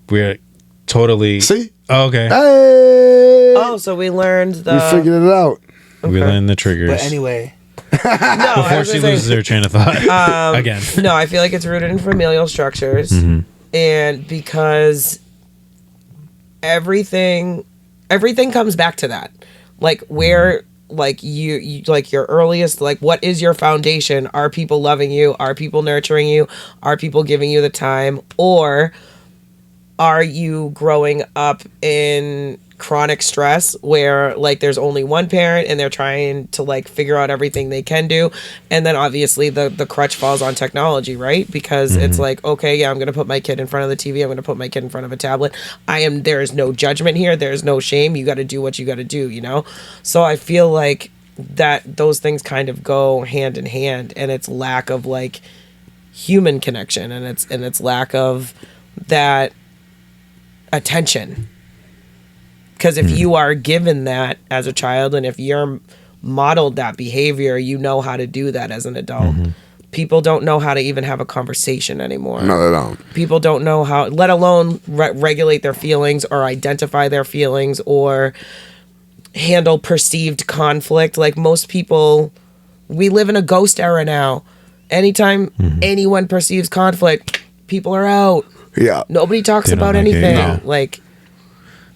We're totally. See? Oh, okay. Hey! Oh, so we learned the. We figured it out. We learned the triggers. But anyway, no, I Before was she gonna loses say- her train of thought again. No, I feel like it's rooted in familial structures, and because everything comes back to that, like where. Like you like your earliest, like what is your foundation? Are people loving you? Are people nurturing you? Are people giving you the time? Or are you growing up in chronic stress where like there's only one parent and they're trying to like figure out everything they can do, and then obviously the crutch falls on technology, right? Because it's like, okay, yeah, I'm gonna put my kid in front of the TV, I'm gonna put my kid in front of a tablet. There is no judgment here, there's no shame, you got to do what you got to do, you know. So I feel like that those things kind of go hand in hand, and it's lack of like human connection, and it's lack of that attention. Because if you are given that as a child, and if you're modeled that behavior, you know how to do that as an adult. People don't know how to even have a conversation anymore. No, they don't. People don't know how, let alone regulate their feelings or identify their feelings or handle perceived conflict. Like most people, we live in a ghost era now. Anytime anyone perceives conflict, people are out. Yeah. Nobody talks They don't about like it, anything. yeah. Like,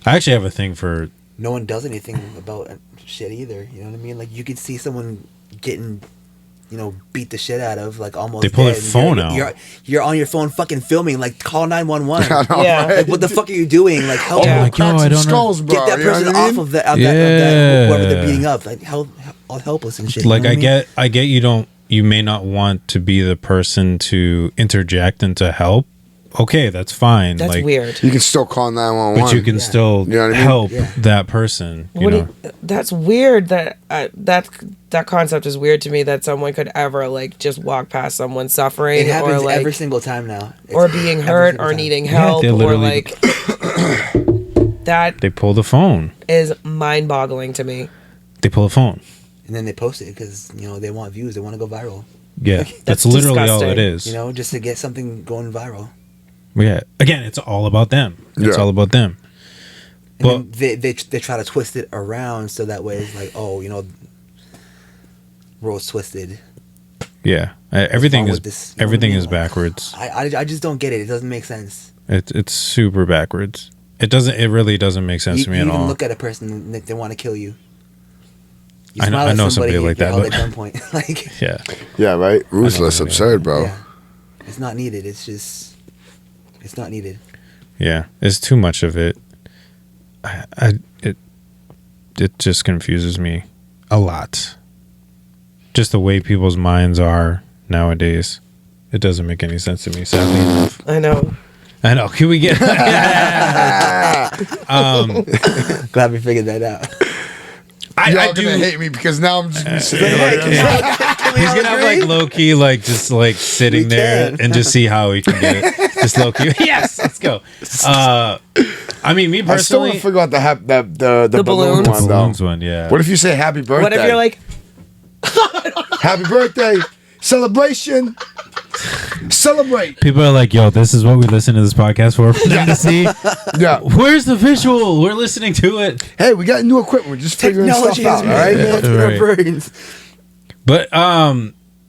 I actually have a thing for. no one does anything about shit either. You know what I mean? Like you could see someone getting beat the shit out of, like almost. They pull their dead, and phone out. You're on your phone, fucking filming. Like, call 911. Yeah. Like, what the fuck are you doing? Like, help Yeah. Like, yo, I don't know. skulls, bro. get that you know person what I mean? off of that, Yeah. whoever they're beating up. Like, all helpless and shit. Like, you know what I get you may not want to be the person to interject and to help. Okay, that's fine. That's like, weird. You can still call 911. but you can still You know what I mean? help Yeah. that person. You know, That's weird. That concept is weird to me. That someone could ever like just walk past someone suffering, It happens or like, every single time now. or being hurt, or needing help, they or literally- like that they pull the phone. is mind-boggling to me. They pull the phone. And then they post it because they want views. They want to go viral. Yeah, that's That's literally all disgusting. it is. Just to get something going viral. Yeah. Again, it's all about them. It's Yeah. all about them. And But then they try to twist it around so that way it's like, rose twisted. yeah, everything wrong is with this? You know what I everything mean? is backwards. I just don't get it. It doesn't make sense. It's super backwards. It doesn't. It really doesn't make sense to me you at even all. look at a person and they want to kill you. You I know- smile I at know somebody like you're that, held but- at gunpoint. Like, Yeah. Yeah, right? Ruthless, I know. absurd, bro. yeah, it's not needed. It's not needed. Yeah, it's too much of it. It just confuses me a lot. Just the way people's minds are nowadays. It doesn't make any sense to me, sadly enough. I know. I know. Can we get Glad we figured that out. Y'all I do. gonna hate me because now I'm just gonna be sitting there like, He's gonna have like low key, like just like sitting We there can. and just see how he can get it. Just low key. Yes, let's go. I mean, me I still want personally, to figure out the balloon balloons? one, though. balloons one, yeah. What if you say happy birthday? What if you're like, happy birthday, celebration, celebrate. People are like, "Yo, this is what we listen to this podcast for them to see." Yeah. Where's the visual? We're listening to it. Hey, we got new equipment. We're just figuring stuff out, all right? Right. But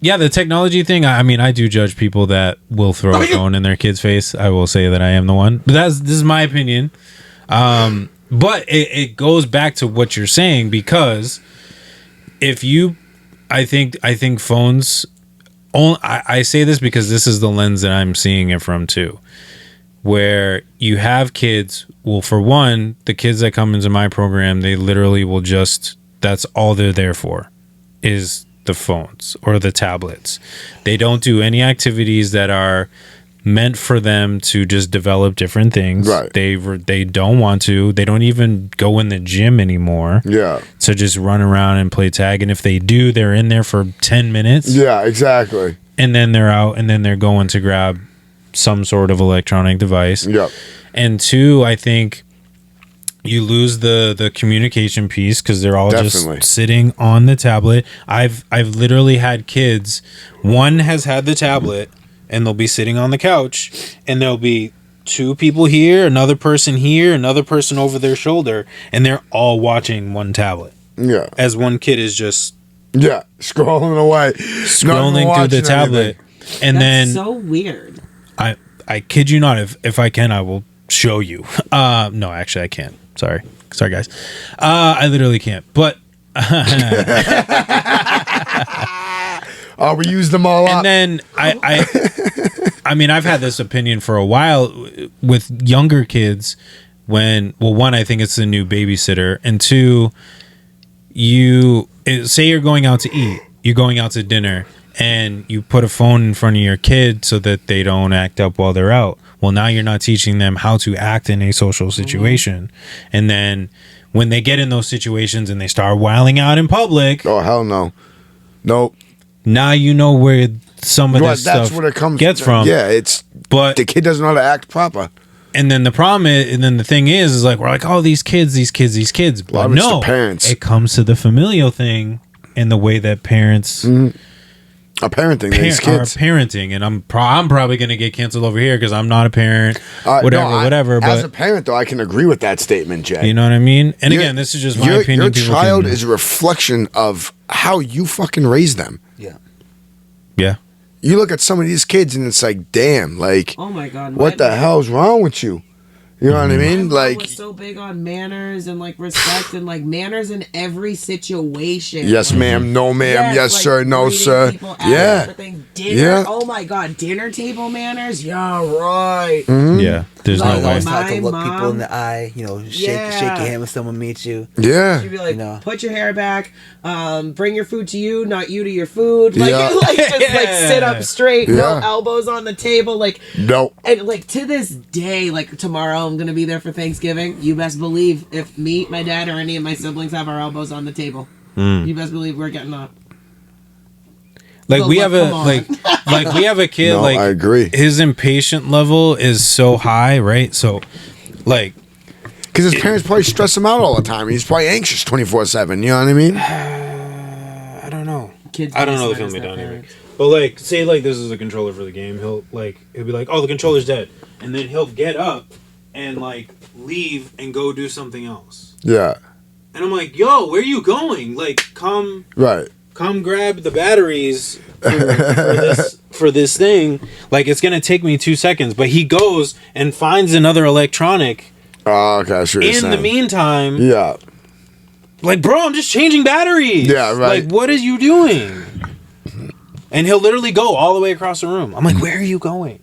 yeah, the technology thing. I mean, I do judge people that will throw a phone in their kid's face. I will say that I am the one, but this is my opinion. But it goes back to what you're saying, because if you, I think phones. I say this because this is the lens that I'm seeing it from too, where you have kids. Well, for one, the kids that come into my program, they literally will just. That's all they're there for, is the phones or the tablets. They don't do any activities that are meant for them to just develop different things. Right. They don't want to. They don't even go in the gym anymore. Yeah. To just run around and play tag. And if they do, they're in there for 10 minutes. Yeah, exactly. And then they're out, and then they're going to grab some sort of electronic device. Yep. And two, I think you lose the communication piece because they're all Definitely. just sitting on the tablet. I've literally had kids. One has had the tablet, and they'll be sitting on the couch, and there'll be two people here, another person here, another person over their shoulder, and they're all watching one tablet. Yeah. As one kid is just Yeah. Scrolling away. scrolling through the tablet, and then so weird. I kid you not, if I can, I will show you. No, actually I can't. Sorry guys. I literally can't. But Oh, we used them all up. and then I mean, I've had this opinion for a while with younger kids. When, well, one, I think it's the new babysitter, and two, say you're going out to eat, you're going out to dinner, and you put a phone in front of your kid so that they don't act up while they're out. Well, now you're not teaching them how to act in a social situation. And then when they get in those situations and they start wilding out in public, Oh, hell no. Nope. now you know where some of Well, this that's stuff what it comes gets from. Yeah, it's But the kid doesn't know how to act proper. and then the problem is, and then the thing is like, we're like, oh, these kids. But lot of it's the no, parents. it comes to the familial thing and the way that parents A parenting these are kids. parenting. And I'm probably going to get canceled over here because I'm not a parent, No, whatever. As a But parent, though, I can agree with that statement, Jay. you know what I mean? And Your- again, this is just my your, opinion. Your People child can- is a reflection of how you fucking raise them. Yeah. yeah. You look at some of these kids and it's like, damn, like, Oh my god. what the hell's wrong with you? You know what I mean? My Like, mom was so big on manners and like respect and like manners in every situation. yes, ma'am, no, ma'am, yes, like, sir, no, greeting sir. people, Yeah. everything. Dinner. Yeah. Oh my God, dinner table manners. Yeah, right. Yeah, there's Like, no way. Always taught to My look people mom- in the eye. You know, shake Yeah. your hand when someone meets you. Yeah. She'd be like, You know. put your hair back, bring your food to you, not you to your food. Like, Yeah. like just like sit up straight, no Yeah. elbows on the table. Like, No. and like to this day, like tomorrow I'm gonna be there for Thanksgiving. You best believe if me, my dad, or any of my siblings have our elbows on the table, you best believe we're getting up. Like So, we like, have a come on. like we have a kid. No, like I agree. His impatient level is so high, right? So, like, Because his parents probably stress him out all the time. He's probably anxious 24/7. You know what I mean? I don't know. Kids I don't know the smart as family their dynamic. parents. But like, say like this is a controller for the game. He'll be like, oh, the controller's dead, and then he'll get up and like leave and go do something else. Yeah. And I'm like, yo, where are you going? Like, come Right. grab the batteries for this thing. Like, it's gonna take me 2 seconds. But he goes and finds another electronic. Oh, okay. I see what you're In the saying. meantime, Yeah. like, bro, I'm just changing batteries. Yeah, right. Like, what are you doing? And he'll literally go all the way across the room. I'm like, where are you going?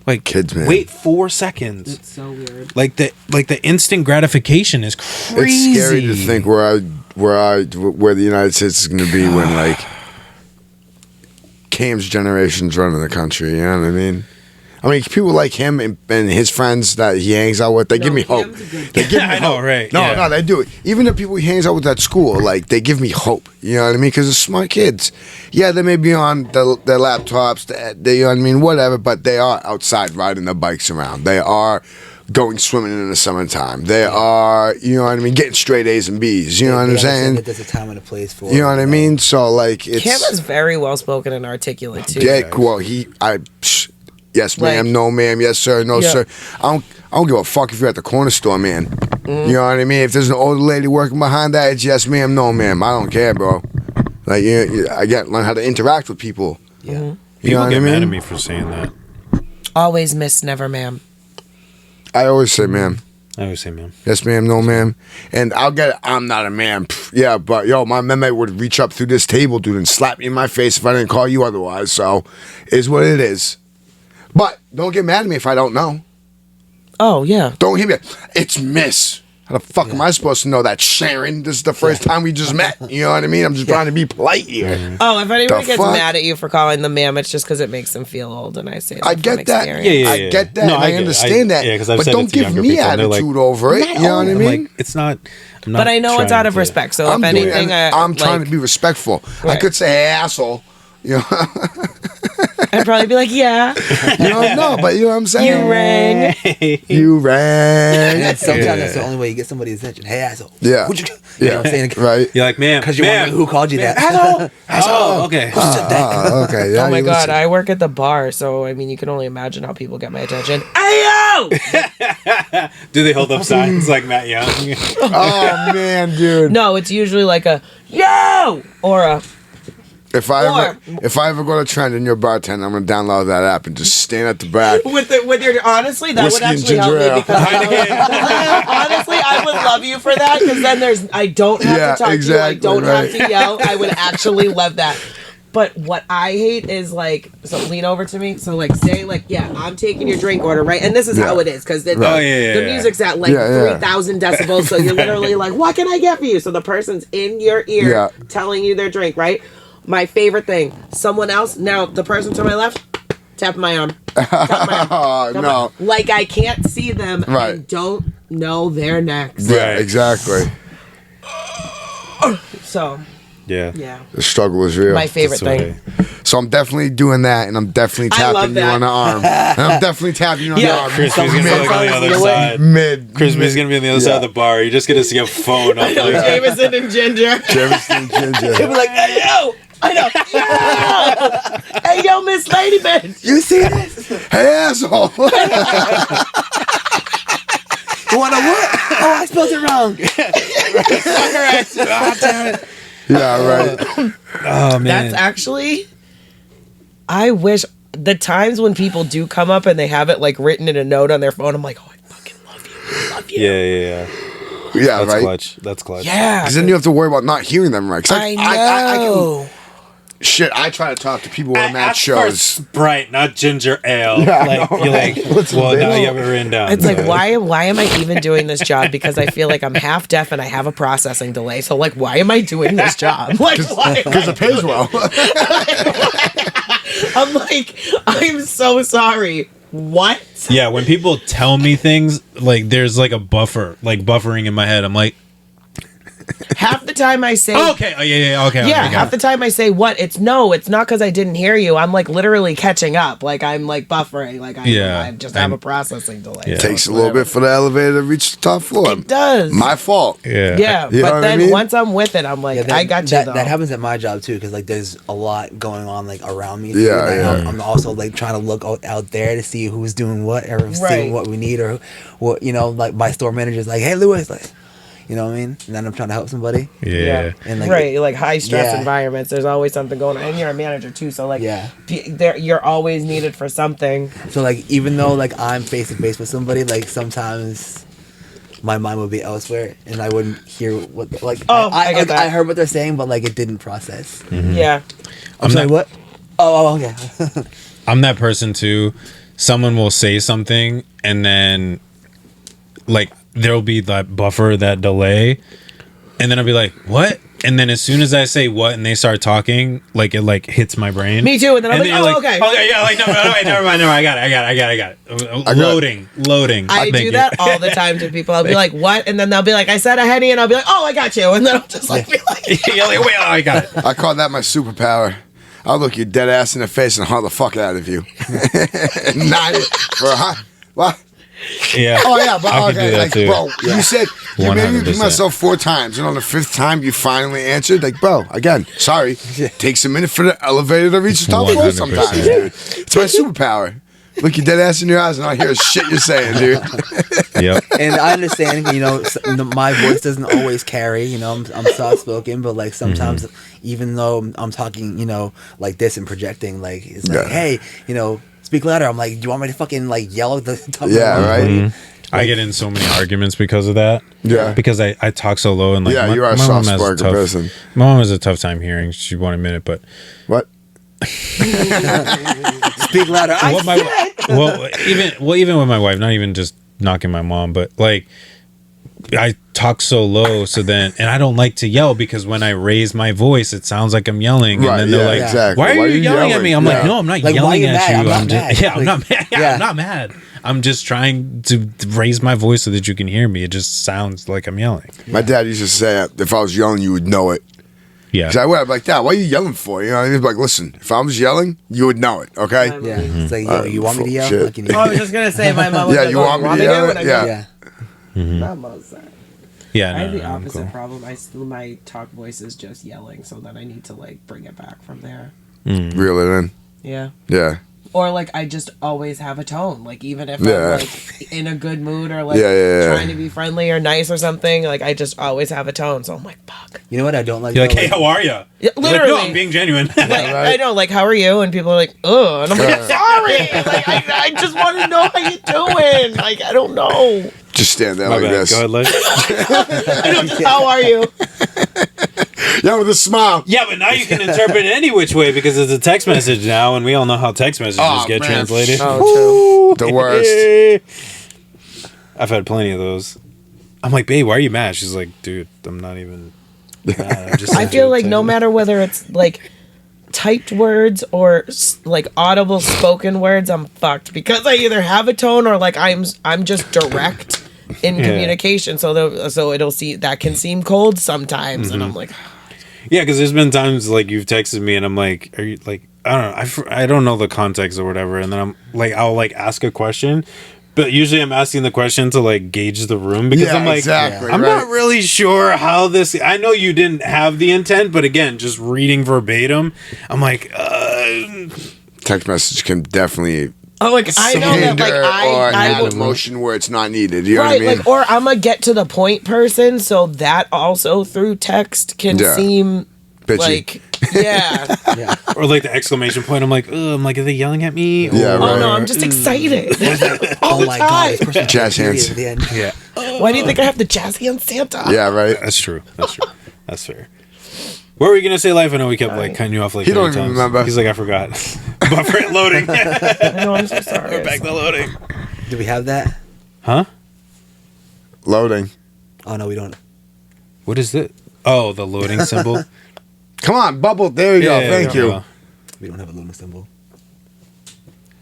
Like, Kids, man. wait 4 seconds. It's so weird. Like the instant gratification is crazy. It's scary to think where the United States is going to be when like Cam's generation's running the country. You know what I mean? I mean, people like him and his friends that he hangs out with, they give me hope. Cam's a good They give me I know, hope. right? No, Yeah. no, they do it. Even the people he hangs out with at school, like, they give me hope. You know what I mean? Because they're smart kids. Yeah, they may be on their laptops, they, you know what I mean? Whatever, but they are outside riding their bikes around. They are going swimming in the summertime. They are, you know what I mean, getting straight A's and B's. You know what I'm saying? That there's a time and a place for. You know what I mean? So, like, it's... Cam is very well spoken and articulate too. Yeah, well, yes, ma'am, Like- no, ma'am, yes, sir, no, Yeah. sir. I don't give a fuck if you're at the corner store, man. You know what I mean? If there's an older lady working behind that, it's yes, ma'am, no, ma'am. I don't care, bro. Like, I got to learn how to interact with people. Yeah. You know People what I get mad mean? at me for saying that. Always miss, never ma'am. I always say, ma'am. I always say, man. Yes, ma'am, no, ma'am. And I'll get it. I'm not a man. Pff, yeah, but yo, my meme would reach up through this table, dude, and slap me in my face if I didn't call you otherwise. So, is what it is. But don't get mad at me if I don't know. Oh yeah. Don't hit me. It's Miss. How the fuck am I supposed to know that, Sharon? This is the first time we just met. You know what I mean? I'm just trying to be polite here. Oh, if anybody The gets fuck? mad at you for calling them ma'am, it's just because it makes them feel old, and I say that I from get that. experience. Yeah, I get that. No, and I I get it. understand that. Yeah, because I've but said don't it to give younger me people, and they're like, attitude over it. You know what I I'm mean? like, it's not. I'm not But I know it's trying out of to- respect. So I'm if doing it, anything, and I'm trying like, to be respectful. I Right. could say, hey, asshole. You know, I'd probably be like, yeah, you don't know, but you know what I'm saying? you rang. You And rang. then sometimes that's the only way you get somebody's attention. Hey, asshole. Yeah. What'd you do? You know what I'm saying? Right. You're like, man, Because you're wondering who called you that. Oh, okay. Okay. Yeah, Oh my you god, listen. I work at the bar, so I mean, you can only imagine how people get my attention. Ayo! Do they hold up signs like Matt Young? Oh man, dude. No, it's usually like a yo or a. If I ever go to Trend and you're a bartender, I'm gonna download that app and just stand at the back. With your honestly, that Whiskey would and actually help ginger me ale. because honestly, I would love you for that because then I don't have Yeah, to talk exactly, to you. I don't have right. to yell. I would actually love that. But what I hate is like, so lean over to me. So like, say like, yeah, I'm taking your drink order, right? And this is how it is because the music's at like Yeah, yeah. 3,000 decibels. So you're literally like, what can I get for you? So the person's in your ear Yeah. telling you their drink, right? My favorite thing, someone else, now the person to my left, tap my arm. Tap my arm. Oh Tap no. my- like I can't see them Right. and don't know they're next. Yeah, exactly. So, Yeah. yeah. The struggle is real. My favorite thing. So I'm definitely doing that, and I'm definitely I love tapping you that. on the arm. And I'm definitely tapping you on the Yeah. arm. Crispy's gonna be like on the other side. Mid. Crispy's gonna be on the other side of the bar. You're just gonna see a phone up like that. Jameson and Ginger. Jefferson Ginger. People like, hey, yo! I know. Yo! Hey, yo, Miss Lady Bitch! You see this? Hey, asshole. You want to what? Oh, I spelled it wrong. Yeah, right. Oh man. That's actually, I wish, the times when people do come up and they have it like written in a note on their phone, I'm like, oh, I fucking love love you. Yeah. Yeah, That's right. clutch. That's clutch. Yeah. Because then you have to worry about not hearing them right. 'Cause I know. I try to talk to people when I'm at Ask for shows. Sprite, not ginger ale. Yeah, like I know, you're right? like, Listen, well, now bitch. you have it written down. It's like, So- why am I even doing this job? Because I feel like I'm half deaf and I have a processing delay. So, like, why am I doing this job? Like, why? Because it pays well. I'm like, I'm so sorry. What? Yeah, when people tell me things, like there's like a buffer, like buffering in my head. I'm like, Half the time I say, okay, oh, yeah, okay. yeah, okay, half the time I say, what? It's not because I didn't hear you. I'm like literally catching up. Like I'm like buffering. Like I just have a processing delay. Yeah. So Takes it's a little whatever. bit for the elevator to reach the top floor. It does. My fault. Yeah. Yeah, You know but what I then mean? once I'm with it, I'm like, I got you that, though. that happens at my job too, because like there's a lot going on like around me. Yeah, Like, yeah. I'm also like trying to look out there to see who's doing what or Right. seeing what we need or what like my store manager's like, hey Lewis, like, you know what I mean? And then I'm trying to help somebody. Yeah. And like, right, like high stress Yeah. environments. There's always something going on, and you're a manager too. So like, Yeah. you're always needed for something. So like even though like I'm face to face with somebody, like sometimes my mind would be elsewhere and I wouldn't hear what like Oh, I get that. I heard what they're saying, but like it didn't process. Yeah, I'm sorry, not- what? Oh, yeah. I'm that person too. Someone will say something and then like there'll be that buffer, that delay, and then I'll be like, what? And then as soon as I say what and they start talking, like it like hits my brain. me too. And then I'm like, you're oh, okay. Okay, yeah, like no, wait, never mind, I got it. Loading. I Thank do you. that all the time to people. I'll be like, what? And then they'll be like, I said a Henny, and I'll be like, oh, I got you. And then I'll just like be like, You're like, wait, I got it. I call that my superpower. I'll look you dead ass in the face and holler the fuck out of you. Not for what? Yeah. Oh yeah, but I can okay, do that like too. bro, you said you made me repeat 100%. myself 4 times, and on the 5th time you finally answered. Like, bro, again, sorry. Takes a minute for the elevator to reach the top floor 100%. sometimes, dude. It's my superpower. Look you dead ass in your eyes and I hear shit you're saying, dude. Yep. And I understand, my voice doesn't always carry. I'm soft spoken, but like sometimes, even though I'm talking, like this and projecting, like it's like, Yeah. hey, speak louder. I'm like, do you want me to fucking like yell at the top? Yeah, of my right. voice? I get in so many arguments because of that. Yeah. Because I talk so low and like Yeah, my, you are a my mom has soft-spoken tough- person. My mom has a tough time hearing. She won't admit it, but What? Speak louder. even with my wife, not even just knocking my mom, but like I talk so low, so then and I don't like to yell because when I raise my voice, it sounds like I'm yelling, Right, and then they're yeah, like, exactly. "Why are you yelling at me?" I'm like, Yeah. "No, I'm not Like, why yelling you at mad? you. I'm not I'm mad." just I'm Like, not mad. yeah. I'm not mad. I'm just trying to raise my voice so that you can hear me. It just sounds like I'm yelling." My dad used to say, if I was yelling, you would know it. Yeah. Cause I would. I'd be like, Dad, what are you yelling for? You know, he'd be like, listen, if I was yelling, you would know it, okay? Yeah, it's like, yo, you want me to yell? Shit. Like, you oh, I was just gonna say my mom was Yeah, like, you oh, want me to yell yell it? it? Yeah. yeah. Yeah. I have the I'm opposite cool. problem. My talk voice is just yelling, so then I need to like bring it back from there. Reel it in. Yeah. Yeah. Or like I just always have a tone. Like even if Yeah. I'm like in a good mood or like Yeah. trying to be friendly or nice or something, like I just always have a tone. So I'm like, fuck. You know what I don't like? You're like, though? "Hey, how are you?" Yeah, Like, literally. no, I'm being genuine. Like, I know, like, how are you? And people are like, ugh. And I'm like, sorry. Like, I just want to know how you doing. Like, I don't know. Just stand there My like bad. this. Go ahead, Les. How are you? Yeah, with a smile. Yeah, but now you can interpret it any which way because it's a text message now, and we all know how text messages Oh, get man. translated. Oh, The worst. I've had plenty of those. I'm like, babe, why are you mad? She's like, dude, I'm not even mad. I'm just I feel like no matter whether it's like typed words or like audible spoken words, I'm fucked because I either have a tone or like I'm just direct in Yeah. communication. So it'll see that can seem cold sometimes, and I'm like, Yeah, because there's been times like you've texted me and I'm like, are you like, I don't know, I don't know the context or whatever, and then I'm like, I'll like ask a question. But usually I'm asking the question to like gauge the room because Yeah, I'm like, exactly, I'm right. not really sure how this. I know you didn't have the intent, but again, just reading verbatim, I'm like, Text message can definitely oh, like I know that hinder like or I add will, emotion where it's not needed. You know right, what I mean? like, or I'm a get to the point person, so that also through text can Yeah. seem bitchy. Like, yeah. Yeah. Or like the exclamation point. I'm like, are they yelling at me? Yeah, Or- right. Oh no, I'm just excited. All Oh the my time. god, this person Jazz hands. at the end. Yeah, Why do you think I have the jazz hand Santa? Yeah, right. that's true. That's true. That's fair. What were you gonna say, Life? I know we kept like cutting you off like He 30 don't even times. remember. He's like, I forgot. Buffer loading. I know, I'm so sorry. We're back to loading. Do we have that? Huh? Loading. Oh no, we don't. What is it? Oh, the loading symbol. Come on, Bubble. There you go. Thank you. well. We don't have a loading symbol.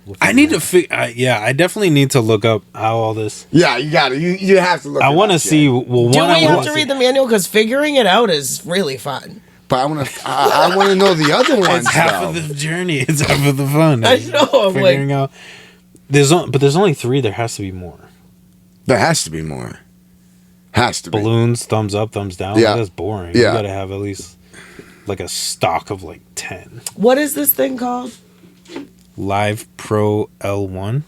We'll I figure need it to out. I definitely need to look up how all this. Yeah, you got it. You have to look. I it want to up, see. yeah. Well, Do one, we I have want to read the manual? Because figuring it out is really fun. But I want to. I want to know the other ones. It's half though. of the journey. It's half of the fun. I know, I'm Figuring out. But there's only 3. There has to be more. There has to be more. Has to be. Balloons, thumbs up, thumbs down. Yeah. That's boring. Yeah. You got to have at least like a stock of like 10. What is this thing called? Live Pro L1.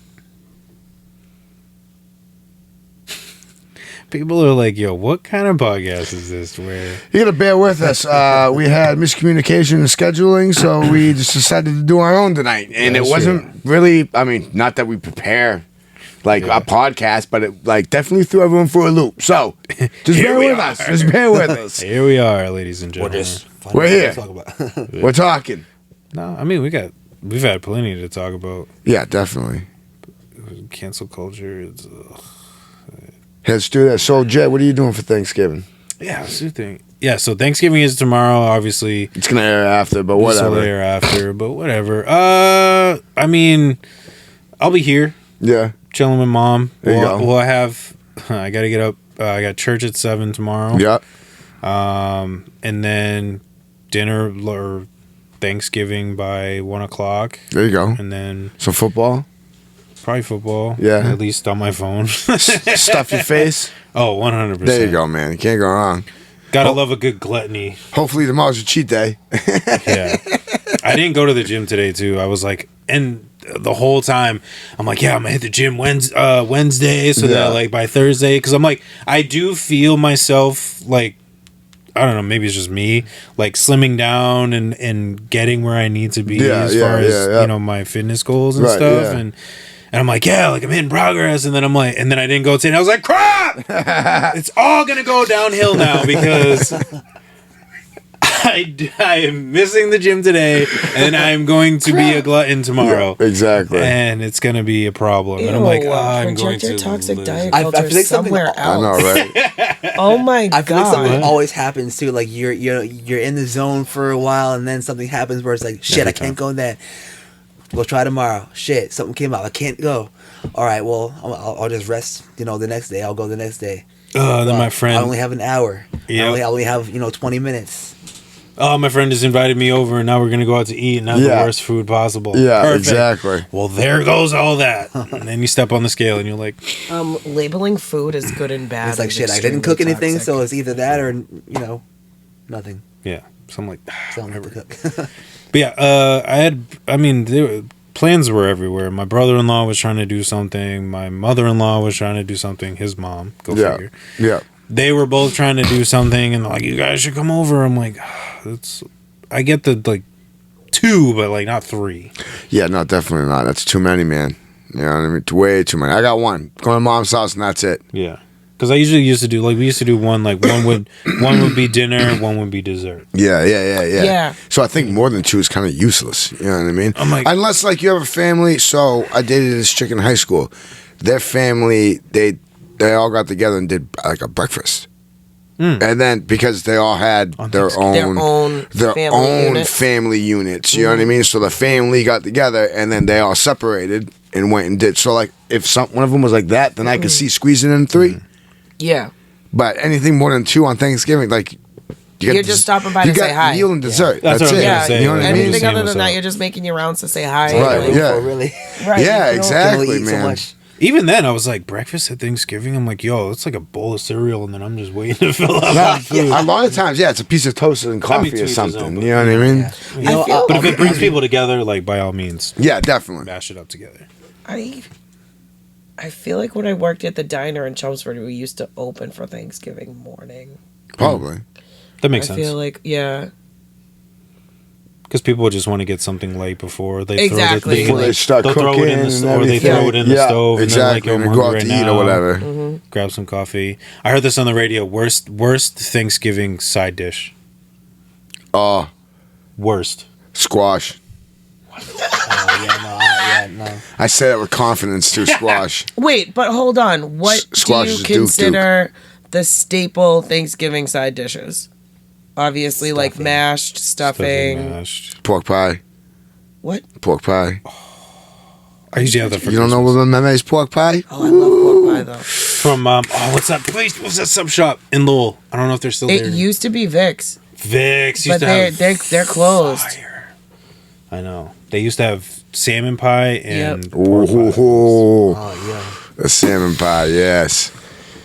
People are like, yo, what kind of podcast is this? Where You gotta bear with us. We had miscommunication in scheduling, so we just decided to do our own tonight, and That's it wasn't really. I mean, not that we prepare like a podcast, but it like definitely threw everyone for a loop. So just Here bear we with are. us. Just bear with us. here we are, ladies and Or gentlemen. just find We're out here. what to talk about. We're talking. No, I mean we've had plenty to talk about. Yeah, definitely. Cancel culture. It's Let's do that. So, Jay, what are you doing for Thanksgiving? yeah, it's the thing. Yeah, so Thanksgiving is tomorrow. Obviously, It's gonna air after, but this will whatever. air after, but whatever. I mean, I'll be here Yeah. chilling with mom. There you go. We'll have. I got to get up. I got church at 7 tomorrow. Yeah. And then dinner or Thanksgiving by 1:00, There you go. and then So football. probably football. Yeah. At least on my phone. Stuff your face. Oh, 100%. There you go, man. You can't go wrong. Gotta love a good gluttony. Hopefully tomorrow's your cheat day. Yeah. I didn't go to the gym today, too. I was like, and the whole time, I'm like, yeah, I'm gonna hit the gym Wednesday, so Yeah. that like by Thursday, because I'm like, I do feel myself like, I don't know, maybe it's just me, like slimming down and getting where I need to be Yeah, as yeah, far as yeah. you know my fitness goals and Right, stuff, yeah. and I'm like, yeah, like I'm hitting progress, and then I'm like, and then I didn't go today, and I was like, crap, it's all gonna go downhill now because I am missing the gym today, and I'm going to be a glutton tomorrow. Exactly. And it's gonna be a problem. And I'm like, Ew, I'm going project your to toxic lose diet it. I culture feel like something- somewhere I know, else. right? Oh my I feel like something god! always happens too. Like you're in the zone for a while, and then something happens where it's like, shit, I can't go then. We'll try tomorrow. Shit, something came out. I can't go. All right, well, I'll just rest. You know, the next day I'll go. The next day. Then my I friend, only have an hour. Yep. I only have 20 minutes. my friend just invited me over, and now we're gonna go out to eat, and have the Yeah. worst food possible. Yeah, Perfect. exactly. Well, there goes all that. And then you step on the scale, and you're like, Labeling food as good and bad. It's like is shit. I didn't extremely cook anything, toxic. so it's either that or nothing. yeah. So I'm like, Something whatever. to cook. But yeah, plans were everywhere. My brother-in-law was trying to do something. My mother-in-law was trying to do something. His mom, go Yeah. figure. Yeah. They were both trying to do something, and they're like, you guys should come over. I'm like, I get the like 2, but like not 3. Yeah, no, definitely not. That's too many, man. You know what I mean? Way too many. I got one. Go to mom's house and that's it. Yeah, because I usually used to do we used to do one would be dinner, one would be dessert. Yeah. Yeah. So I think more than 2 is kind of useless. You know what I mean? I'm like- unless like you have a family. So I dated this chick in high school. Their family, they all got together and did like a breakfast. And then because they all had their own family units, you know what I mean? So the family got together and then they all separated and went and did. So like if one of them was like that, then I could see squeezing in 3. Yeah. But anything more than 2 on Thanksgiving, like You're just stopping by to say hi. meal and dessert. That's That's what I was it. gonna Yeah. say, You know what I like, mean? Anything Same other with than that, that. you're just making your rounds to say hi. Right, Like, yeah. Really. Right. Yeah, you know? exactly, Can only eat so man. much. Even then, I was like, breakfast at Thanksgiving. I'm like, yo, it's like a bowl of cereal, and then I'm just waiting to fill up. Nah, on food. a lot of times, yeah, it's a piece of toast and coffee to or each his something. own, You know what I mean? Yeah. You know, feel- But if it brings people together, like by all means, Yeah, definitely. mash it up together. I feel like when I worked at the diner in Chelmsford, we used to open for Thanksgiving morning. Probably. That makes I sense. feel like, yeah. Because people just want to get something light before they Exactly. Before they start they'll cooking throw it in the and or they everything. throw it in the Yeah, stove exactly, and and then go like, out I'm to hungry eat right or now. whatever. Grab some coffee. I heard this on the radio. Worst Thanksgiving side dish. Worst. Squash. No. I say that with confidence too. Squash. Wait, but hold on. What Squash do is you Duke, consider the staple Thanksgiving side dishes? Obviously, like Stuffing. mashed stuffing. Mashed. Pork pie. What? Pork pie. I usually have that for You don't know Christmas. what my memo's pork pie? Oh, I love pork pie though. From what's that place? What's that sub shop in Lowell? I don't know if they're still there. It used to be Vic's, Vic's used but to have they're closed. fire. I know. They used to have salmon pie and Yep. pork pie. Ooh, Oh yeah. the salmon pie, yes.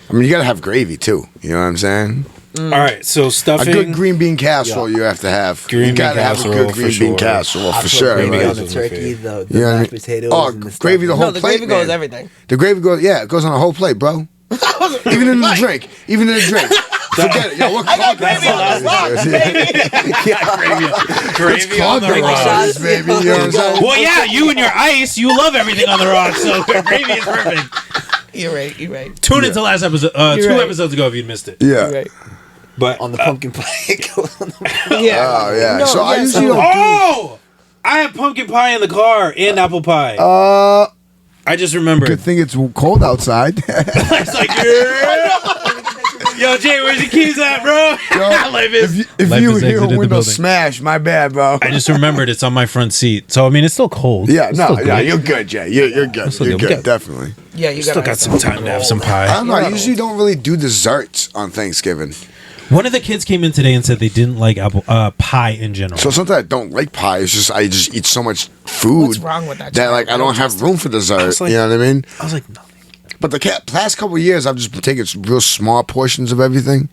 I mean, you gotta have gravy too. You know what I'm saying? All right, so A stuffing. good green bean casserole you have to have. Green you bean gotta have a casserole good for green bean sure. casserole I for put sure. gravy Right? on Right? the Those are my turkey, favorite. the You know what I mashed mean? potatoes, Oh, and the gravy the stuffing. whole No, the plate, gravy goes man. everything. The gravy goes, yeah, it goes on a whole plate, bro. Even in the drink. Even in the drink. Forget it. Yo, what called gravy on the rocks, Gravy on the Gravy rocks. shots, baby. You know what I'm saying? Well, yeah, you and your ice, you love everything on the rocks, so gravy is perfect. You're right. You're right. Tune into last episode, You're 2 right. episodes ago if you'd missed it. Yeah. You're right. But on the pumpkin pie. It goes on the Yeah. Oh, yeah. No, So I yeah, usually so- don't oh, I have pumpkin pie in the car and apple pie. I just remembered. Good thing it's cold outside. It's like, yo, Jay, where's the keys at, bro? Life is. if Life you is hear exited a the window building. smash, my bad, bro. I just remembered it's on my front seat. So I mean, it's still cold. Yeah, It's no, still yeah, good. you're good, Jay. You're good. still You're good. We good, got- definitely. Yeah, you Still got some time to have some I pie. don't know. I You're usually don't really do desserts on Thanksgiving. One of the kids came in today and said they didn't like apple pie in general. So sometimes I don't like pie. It's just I just eat so much food. What's wrong with that That child? like I don't have room for dessert. was like- you know what I mean? I was like, nothing. But the past couple of years, I've just been taking real small portions of everything,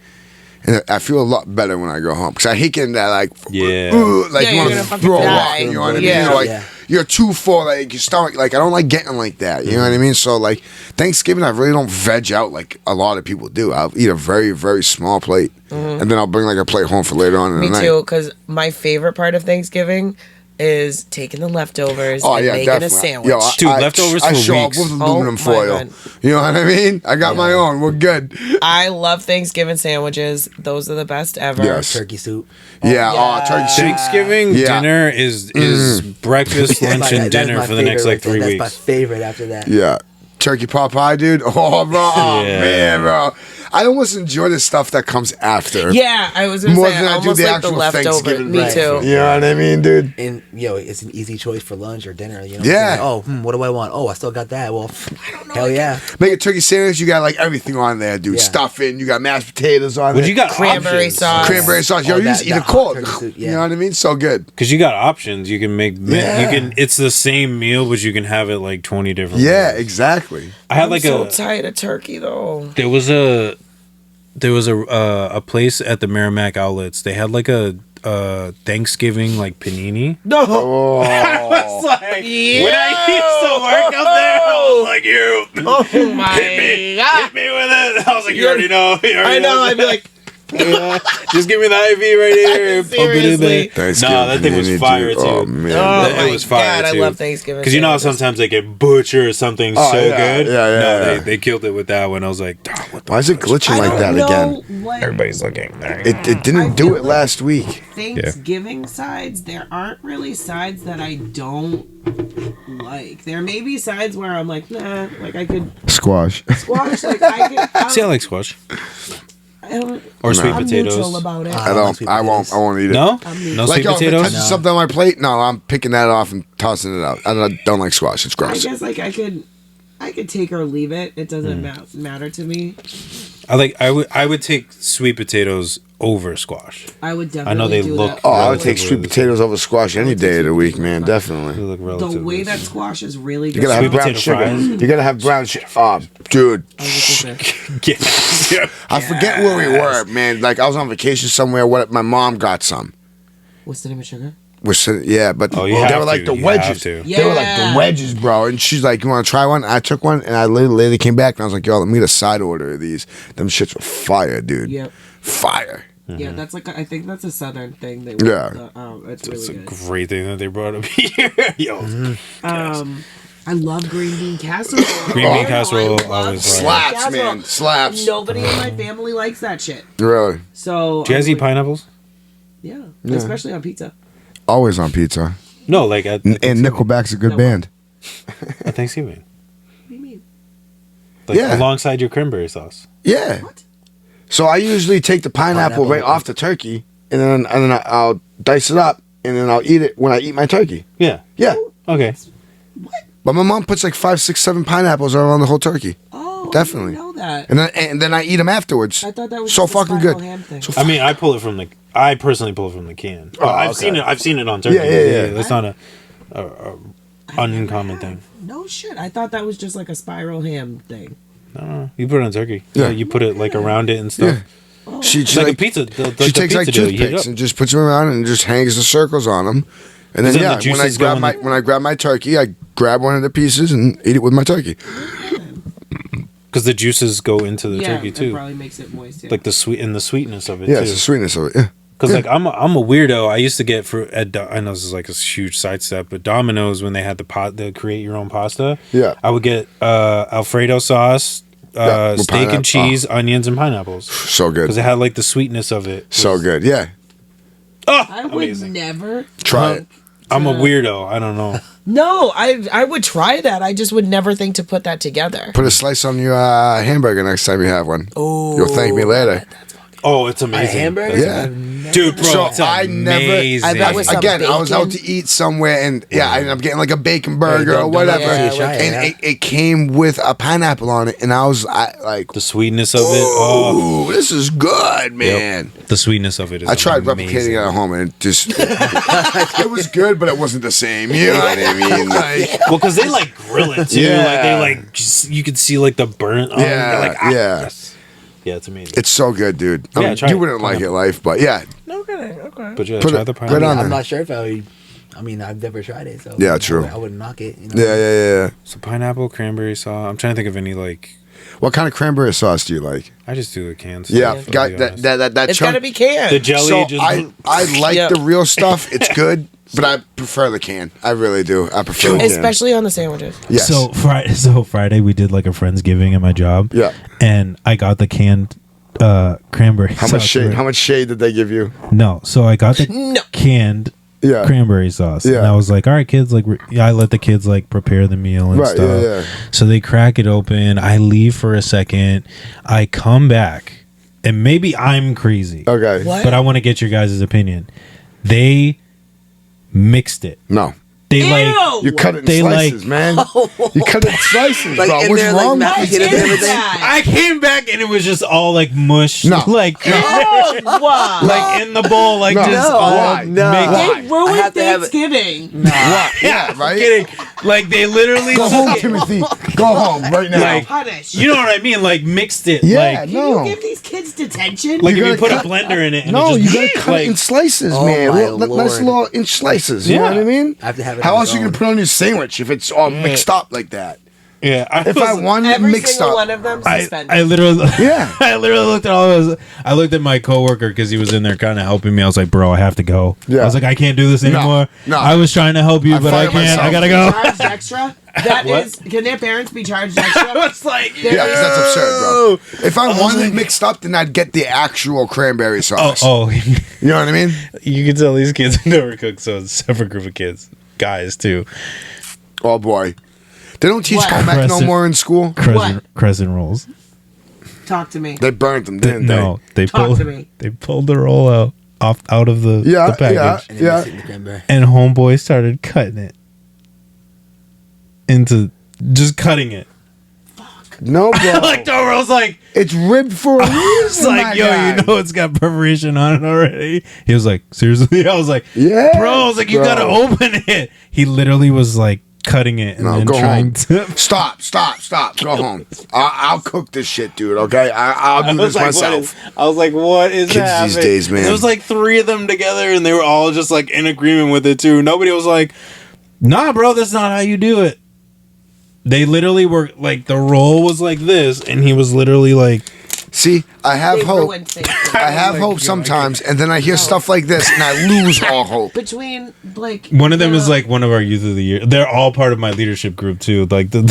and I feel a lot better when I go home. Because I hate getting that like, Yeah. like Yeah, you you're want gonna to fucking throw die. up. You know what I mean? Yeah. You're like Yeah. you're too full, like your stomach. Like I don't like getting like that. You know what I mean? So like Thanksgiving, I really don't veg out like a lot of people do. I'll eat a very very small plate, and then I'll bring like a plate home for later on in Me the night. too, because my favorite part of Thanksgiving is taking the leftovers Oh and yeah, making definitely. a sandwich. Yo, Dude, leftovers I for show weeks. up with Oh, aluminum my foil. God. You know what I mean? I got my own. We're good. I love Thanksgiving sandwiches. Those are the best ever. Yes. turkey soup. Yeah. Oh, yeah. turkey soup. Thanksgiving Yeah. dinner is breakfast, lunch, That and is dinner my for the next like favorite 3 right there. weeks. That's my favorite after that. Yeah. Turkey pot pie, dude. Oh, bro. Oh, Yeah. man, bro. I almost enjoy the stuff that comes after. Yeah, I was gonna More say than I do almost the like the actual leftover. Thanksgiving Me breakfast. too. You know what I mean, dude? And it's an easy choice for lunch or dinner. You know. Yeah. Oh, what do I want? Oh, I still got that. Well, hell yeah. Make a turkey sandwich, you got like everything on there, dude. Yeah. Stuffing, you got mashed potatoes on But there. you got Cranberry options. sauce. cranberry sauce. Yo, Oh, you just eat that it cold. hot turkey soup, You yeah. know what I mean? So good. Because you got options. You can make. Yeah. You can. It's the same meal, but you can have it like 20 different. Yeah, ways. exactly. I had I'm like so a. tired of turkey though. There was a place at the Merrimack outlets. They had like a Thanksgiving like panini. No. I was like, when I used to work up there, I was like, you Oh my hit god. me with it. I was like, you already know. You already I know. know. I'd be like, Just give me the IV right here. Pump it in there. Seriously? No, that thing was panini, fire dude. too. Oh, man. oh It my was fire, god, too. I love Thanksgiving. Because you know how sandwiches. sometimes they get butcher something Oh, so yeah, good. yeah, yeah, No, yeah. they killed it with that one. I was like, "Dog, what the Why is it glitching like that again? Everybody's looking. It didn't I do feel it like- last week. Thanksgiving sides, there aren't really sides that I don't like. There may be sides where I'm like, nah, like I could Squash. squash, like I could. See, I like squash I don't, or sweet I'm potatoes. neutral about it. I like don't. sweet I won't. potatoes. I won't eat it. No, I'm no Like sweet yo, if it potatoes. touches something on my plate, no, I'm picking that off and tossing it out. I don't like squash. It's I gross. guess like I could take or leave it. It doesn't matter to me. I would take sweet potatoes over squash. I would definitely. I know they do look- that. Oh, I would take Relatively sweet potatoes over squash any day of the week, man. They Definitely. look The relatively. way that squash is really You good. gotta have Sweet brown potato sugar. fries. You gotta have brown sugar. Oh, dude. Yeah. I forget where we were, man. Like I was on vacation somewhere. What my mom got some. What's the name of sugar? Yeah, but Oh, you they have were like to. the You wedges. have to. They were like the Yeah. wedges, bro. And she's like, "You want to try one?" I took one, and I later came back, and I was like, "Yo, let me get a side order of these. Them shits were fire, dude. Yep. Fire." Yeah, that's like I think that's a southern thing. They Yeah. It's It's really a good. great thing that they brought up here. Yo, I love green bean casserole. Green bean I casserole love always green bean like- Slaps, man. Slaps. Nobody in my family likes that shit. Really. So do you guys I'm eat like, pineapples? Yeah, especially on pizza. Always on pizza. No, like at And Thanksgiving. Nickelback's a good No. band. At Thanksgiving. What do you mean? Like Yeah. alongside your cranberry sauce. Yeah. What? So I usually take the pineapple right Pineapple. off the turkey, and then I'll dice it up, and then I'll eat it when I eat my turkey. Yeah. Yeah. Okay. But my mom puts like 5, 6, 7 pineapples around the whole turkey, Oh, Definitely. I didn't know that. and then I eat them afterwards. I thought that was so just a fucking spiral good. ham thing. So I mean, I personally pull it from the can. Oh, I've okay. seen it. I've seen it on turkey. Yeah. That's not a uncommon thing. No shit. I thought that was just like a spiral ham thing. No, you put it on turkey. Yeah. You put it like around it and stuff. Yeah. She It's like, like a pizza. she takes like dough, you heat it toothpicks up. and just puts them around and just hangs the circles on them. And then Doesn't the when I juices go grab in my the- when I grab my turkey, I grab one of the pieces and eat it with my turkey. Because the juices go into the Yeah, turkey it too, probably makes it moist. Yeah. like the sweetness of it Yeah, too. it's the sweetness of it. Yeah. Because like I'm a weirdo. I used to get I know this is like a huge sidestep, but Domino's when they had the create your own pasta. Yeah. I would get Alfredo sauce, Yeah, with steak pineapple. and cheese, onions and pineapples So good. because it had like the sweetness of it. So good. Yeah. Oh, I would amazing. never Try it. I'm a weirdo. I don't know. No, I would try that. I just would never think to put that together. Put a slice on your hamburger next time you have one. Oh, You'll thank me later. Oh, it's amazing. hamburger? Yeah. Dude, bro, So it's I never. amazing. That was some Again, I was out to bacon. eat somewhere, and I ended up getting like a bacon burger or don't whatever, let me see you try it, and it came with a pineapple on it, and I was like, the sweetness of it. Oh, "Ooh, this is good, man." the sweetness of it is I tried amazing. replicating it at home, and it just it was good, but it wasn't the same. You know what I mean? Like, Well, because they like grill it too. Yeah. Like they like just, you could see like the burnt. On Yeah, You're like, yeah. Yes. Yeah, it's amazing. it's so good, dude. I Yeah, mean, try you it. wouldn't like it, Pineapple. Life, but yeah, No kidding. Okay. But yeah, Put try it the right pineapple. on there. I'm not sure if I've never tried it, so Yeah, true. I wouldn't knock it. You know? yeah. So pineapple, cranberry sauce. I'm trying to think of any like. What kind of cranberry sauce do you like? I just do the cans. Yeah, to be got honest. that It's chunk. gotta be canned. the jelly. So just I like Yeah. the real stuff. It's good, but I prefer the can. I really do. I prefer the can. Especially on the sandwiches. Yes. So Friday we did like a Friendsgiving at my job. Yeah. And I got the canned cranberry. How much sauce, shade? right? How much shade did they give you? No, so I got the No. canned Yeah. cranberry sauce. Yeah. And I was like, all right, kids, like, I let the kids like prepare the meal and Right, stuff. yeah. So they crack it open. I leave for a second. I come back, and maybe I'm crazy, Okay. What? but I want to get your guys' opinion. They mixed it. No. They like. Ew! You cut it in They slices, man. You cut it in slices, Like bro. in What's there, like, wrong mashed with potatoes you? and everything? I came back and it was just all like mush, No. like Oh, wow. like in the bowl, like No. just No. all Why? No. mixed. Why? They ruined I have to have it. Thanksgiving. What? Yeah, right? Kidding. Like they literally Go took home, it- Timothy. Go home right now. Like, Punish. you know what I mean? Like mixed it. yeah, like Can no. you give these kids detention? like You if you gotta put a cut- blender in it. And No, it you just, gotta cut it in slices, Oh man. my Nice Lord. little inch slices. You know Yeah. what I mean? I have to have it How on else its are you own. gonna put on your sandwich if it's all mixed up like that? Yeah. If I wanted it Every mixed single up, one of them I suspended. literally, Yeah. I literally looked at all of us. I looked at my coworker because he was in there kind of helping me. I was like, bro, I have to go. Yeah. I was like, I can't do this anymore. no. I was trying to help you, I but I fired can't. I myself. gotta go. Charged extra? That What? is, can their parents be charged extra? It's like, yeah, because that's absurd, bro. If I wanted it mixed up, then I'd get the actual cranberry sauce. oh, You know what I mean? you can tell these kids never cook, so it's a separate group of kids, guys too. Oh boy, they don't teach What? home ec no Crescent. more in school. Crescent rolls. Talk to me. They burnt them, didn't No, they Talk pulled. to me. They pulled the roll out of the, Yeah, the package, yeah. And then mix it in the cranberry. and homeboy started cutting it into just cutting it. they? No, bro. Like Dora was like, It's ribbed for a it's reason, like, my yo, guy. you know it's got preparation on it already. He was like, seriously? I was like, Yeah, bro. I was like, you bro. gotta open it. He literally was like cutting it and No, then go trying home. to. Stop. Go home. I'll cook this shit, dude. Okay, I'll do this myself. I was like, what is Kids these days, man. There was like 3 of them together, and they were all just like in agreement with it too. Nobody was like, nah, bro, that's not how you do it. They literally were like, the roll was like this, and he was literally like, See, I have They hope. ruined things. I have hope sometimes, and then I hear stuff like this, and I lose all hope. Between like One of them is like one of our youth of the year. They're all part of my leadership group too. Like the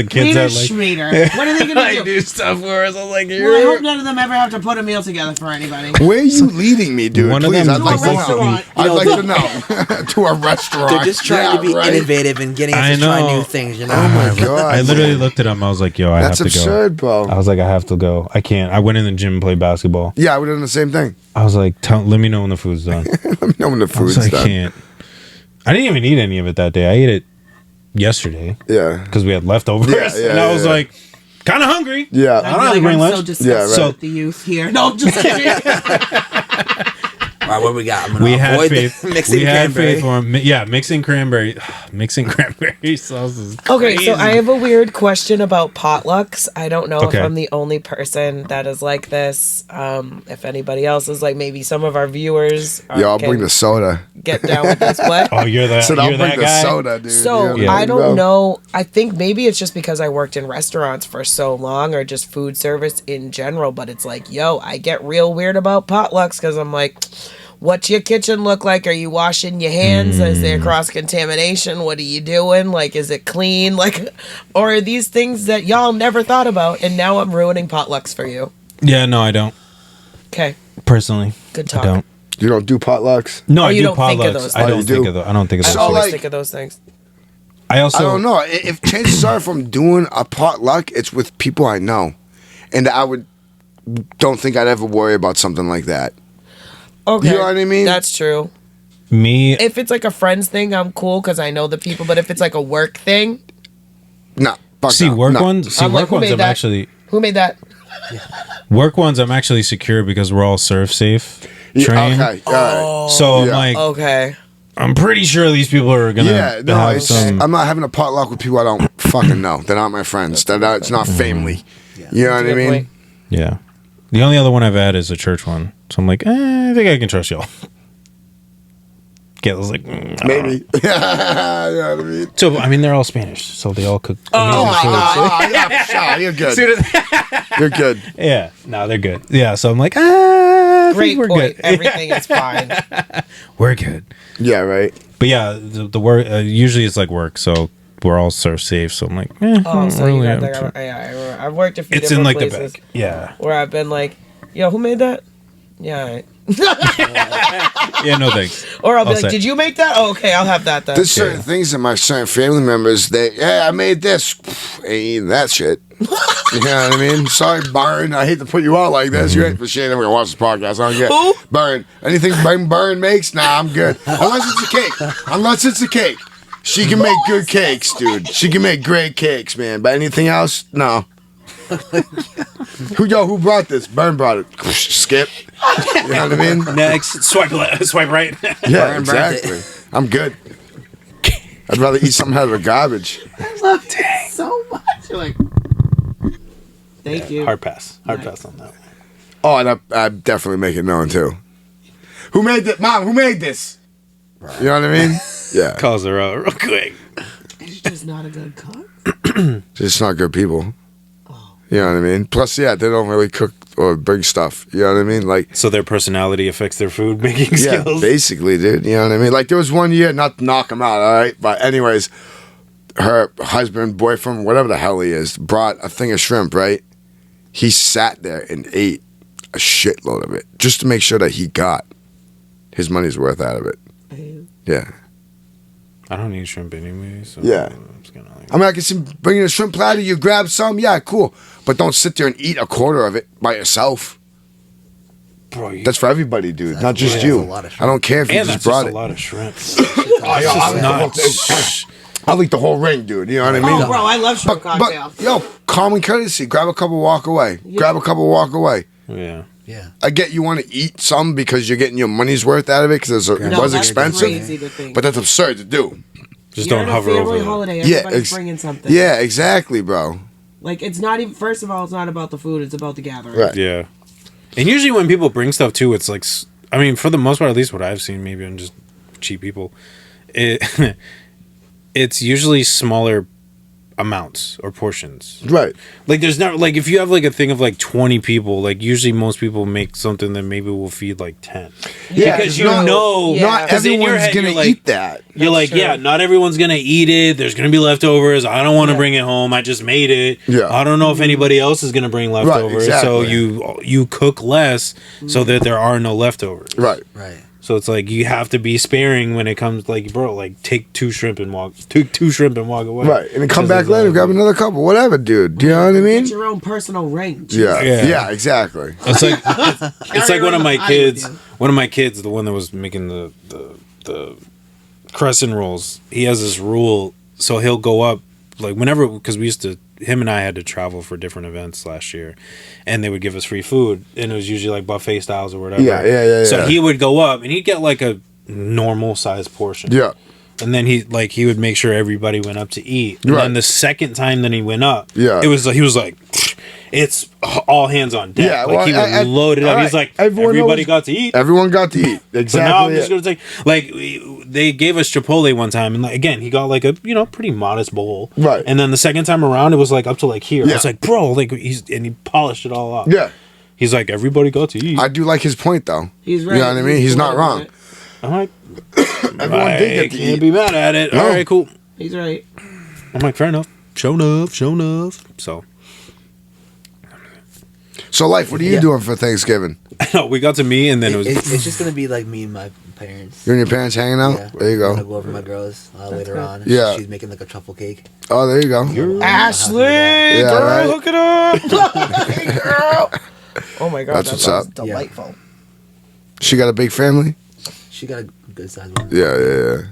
kids that like Schrader. What are they gonna do? do stuff for us. I'm like, Well, I hope none of them ever have to put a meal together for anybody. Where are you leading me, dude? One of Please, them I'd like to a to know. restaurant. I'd like to know. To a restaurant. They're just trying to be right. innovative and getting us I to try know. new things. You know. Oh my god! I literally looked at him. I was like, yo, I That's have to absurd, go. bro. I was like, I have to go. I can't. I went in the gym and played basketball. Yeah, I would have done the same thing. I was like, let me know when the food's done. Let me know when the I was food's like, I done. can't. I didn't even eat any of it that day. I ate it yesterday Yeah. because we had leftovers, Yeah, and I was yeah. like, kind of hungry. Yeah. I don't have to bring I'm lunch. so disgusted Yeah, right. with the youth here. No, I'm just kidding. All right, what we got? I'm gonna We had avoid faith. the mixing We had cranberry. faith for him. Yeah, mixing cranberry sauce is Okay, crazy. so I have a weird question about potlucks. I don't know Okay. if I'm the only person that is like this. If anybody else is like, maybe some of our viewers Yo, I'll can bring the soda. get down with this. What? Oh, you're that. Said I'll You're bring that the guy. soda, dude. So You know what Yeah. I mean, don't bro? know. I think maybe it's just because I worked in restaurants for so long, or just food service in general. But it's like, yo, I get real weird about potlucks because I'm like, what's your kitchen look like? Are you washing your hands? Is there cross contamination? What are you doing? Like, is it clean? Like, or are these things that y'all never thought about? And now I'm ruining potlucks for you. Yeah, no, I don't. Okay, Personally, good I talk. don't. You don't do potlucks? No, Oh, I you do don't think of potlucks. those I things. don't Oh, you think do? of those. I don't think of I those. So, always like- think of those things. I also I don't know. If chances are, if I'm doing a potluck, it's with people I know, and don't think I'd ever worry about something like that. Okay, You know what I mean? That's true. Me, If it's like a friends thing, I'm cool because I know the people. But if it's like a work thing, No. Fuck see no, work no. ones. See I'm like, work who ones. made I'm that? actually who made that? work ones. I'm actually secure because we're all serve safe Yeah, trained. okay. All right. So I'm Yeah. like, Okay. I'm pretty sure these people are gonna Yeah, no, have it's, some. I'm not having a potluck with people I don't fucking know. They're not my friends. It's not family. You know what I Good mean? point. Yeah. The only other one I've had is a church one. So I'm like, I think I can trust y'all. Kayla's like, Maybe. you know what I mean? So I mean, they're all Spanish, so they all cook. Oh amazing my food. God. Yeah, sure, you're good. You're good. Yeah, no, they're good. Yeah, so I'm like, I Great think we're point. good. Everything is fine. We're good. Yeah, right. But yeah, the work usually it's like work, so we're all serve safe. So I'm like, Oh, so you got really, that? Yeah, I've worked a few it's in different like places the back. Yeah, where I've been like, yo, who made that? Yeah, all right. yeah, no thanks. Or I'll be All like, set. did you make that? Oh, okay, I'll have that then. There's certain things that my certain family members, I made this. Ain't eating that shit. You know what I mean? Sorry, Byron. I hate to put you out like this. You ain't for shit. I'm going to watch this podcast. I don't get Who? Byron. Anything Byron makes? Nah, I'm good. Unless it's a cake. Unless it's a cake. She can make good cakes, dude. She can make great cakes, man. But anything else? No. Who brought this? Byron brought it. Skip. You know what I mean? Next, swipe right. Yeah, Byron brought it. exactly. I'm good. I'd rather eat something out of the garbage. I love it so much. You're like, thank you. Hard pass on that. Oh, and I definitely make it known too. Who made this? Mom, who made this? You know what I mean? Yeah. Calls her out real quick. She's just not a good cook. Just not good people. You know what I mean? Plus, yeah, they don't really cook or bring stuff. You know what I mean? Like, So their personality affects their food making yeah, skills. basically, dude. You know what I mean? Like, there was one year, not to knock him out, all right? But anyways, her husband, boyfriend, whatever the hell he is, brought a thing of shrimp, right? He sat there and ate a shitload of it just to make sure that he got his money's worth out of it. Yeah. I don't eat shrimp anyway, so Yeah. I'm just gonna like. I mean, I can see bringing a shrimp platter, you grab some, yeah, cool. But don't sit there and eat a quarter of it by yourself. Bro, you, That's for everybody, dude, not just that's you. a lot of shrimp. I don't care if you and just that's brought just it. a lot of shrimp. I'll eat the whole ring, dude. You know what I mean? Oh, bro, I love shrimp cocktail. But yo, common courtesy. Grab a couple, walk away. Grab a couple, walk away. Yeah. Yeah. I get you want to eat some because you're getting your money's worth out of it because it No, was that's expensive. crazy to think. But that's absurd to do. Just You're don't at a hover family over them. holiday. Yeah, Everybody's bringing something. Yeah, exactly, bro. Like, it's not even, first of all, it's not about the food, it's about the gathering. Right. Yeah. And usually when people bring stuff too, it's like, I mean, for the most part, at least what I've seen, maybe I'm just cheap people. It's usually smaller amounts or portions. Right. Like there's not like if you have like a thing of like 20 people, like usually most people make something that maybe will feed like 10. Yeah, because not because in your everyone's head, gonna you're like, eat that. You're like, true. yeah, not everyone's gonna eat it. There's gonna be leftovers. I don't want to bring it home. I just made it. Yeah. I don't know if anybody else is gonna bring leftovers. So exactly. you cook less so that there are no leftovers. Right. Right. So it's like you have to be sparing when it comes. Like, bro, like take two shrimp and walk away. Right. And then come back later, grab another couple, whatever, dude. Do you know what I mean? Get your own personal range. Yeah. Yeah. Yeah, exactly. It's like it's like one of my kids. One of my kids, the one that was making the crescent rolls. He has this rule, so he'll go up like whenever because we used to. Him and I had to travel for different events last year, and they would give us free food, and it was usually like buffet styles or whatever. Yeah. So he would go up, and he'd get like a normal size portion. Yeah. And then he would make sure everybody went up to eat. And Right. then the second time that he went up, Yeah. it was he was like, it's all hands on deck. Yeah, like he well, would load it up. all He's right. like, Everyone everybody knows- got to eat. Everyone got to eat. Exactly. So now I'm it. just gonna take like they gave us Chipotle one time, and like, again he got like a pretty modest bowl, Right. And then the second time around, it was like up to like here. I Yeah. was like, bro, like he polished it all up. Yeah. He's like, everybody got to eat. I do like his point, though. He's right. You know what I mean? He's not wrong. I'm like, Everyone I did get to can't eat. be mad at it. No. All right, cool. He's right. I'm like, fair enough. Show enough. So So, Life, what are you Yeah. doing for Thanksgiving? no, we got to me, and then it was. It's just gonna be like me and my parents. You and your parents hanging out? Yeah. There you I'm gonna go. go over to my girls later good. on. Yeah. She's making like a truffle cake. Oh, there you go. Ashley, Yeah, girl, right. hook it up. Girl. Oh my god, That's that what's sounds up. delightful. She got a big family? She got a good size one. Yeah.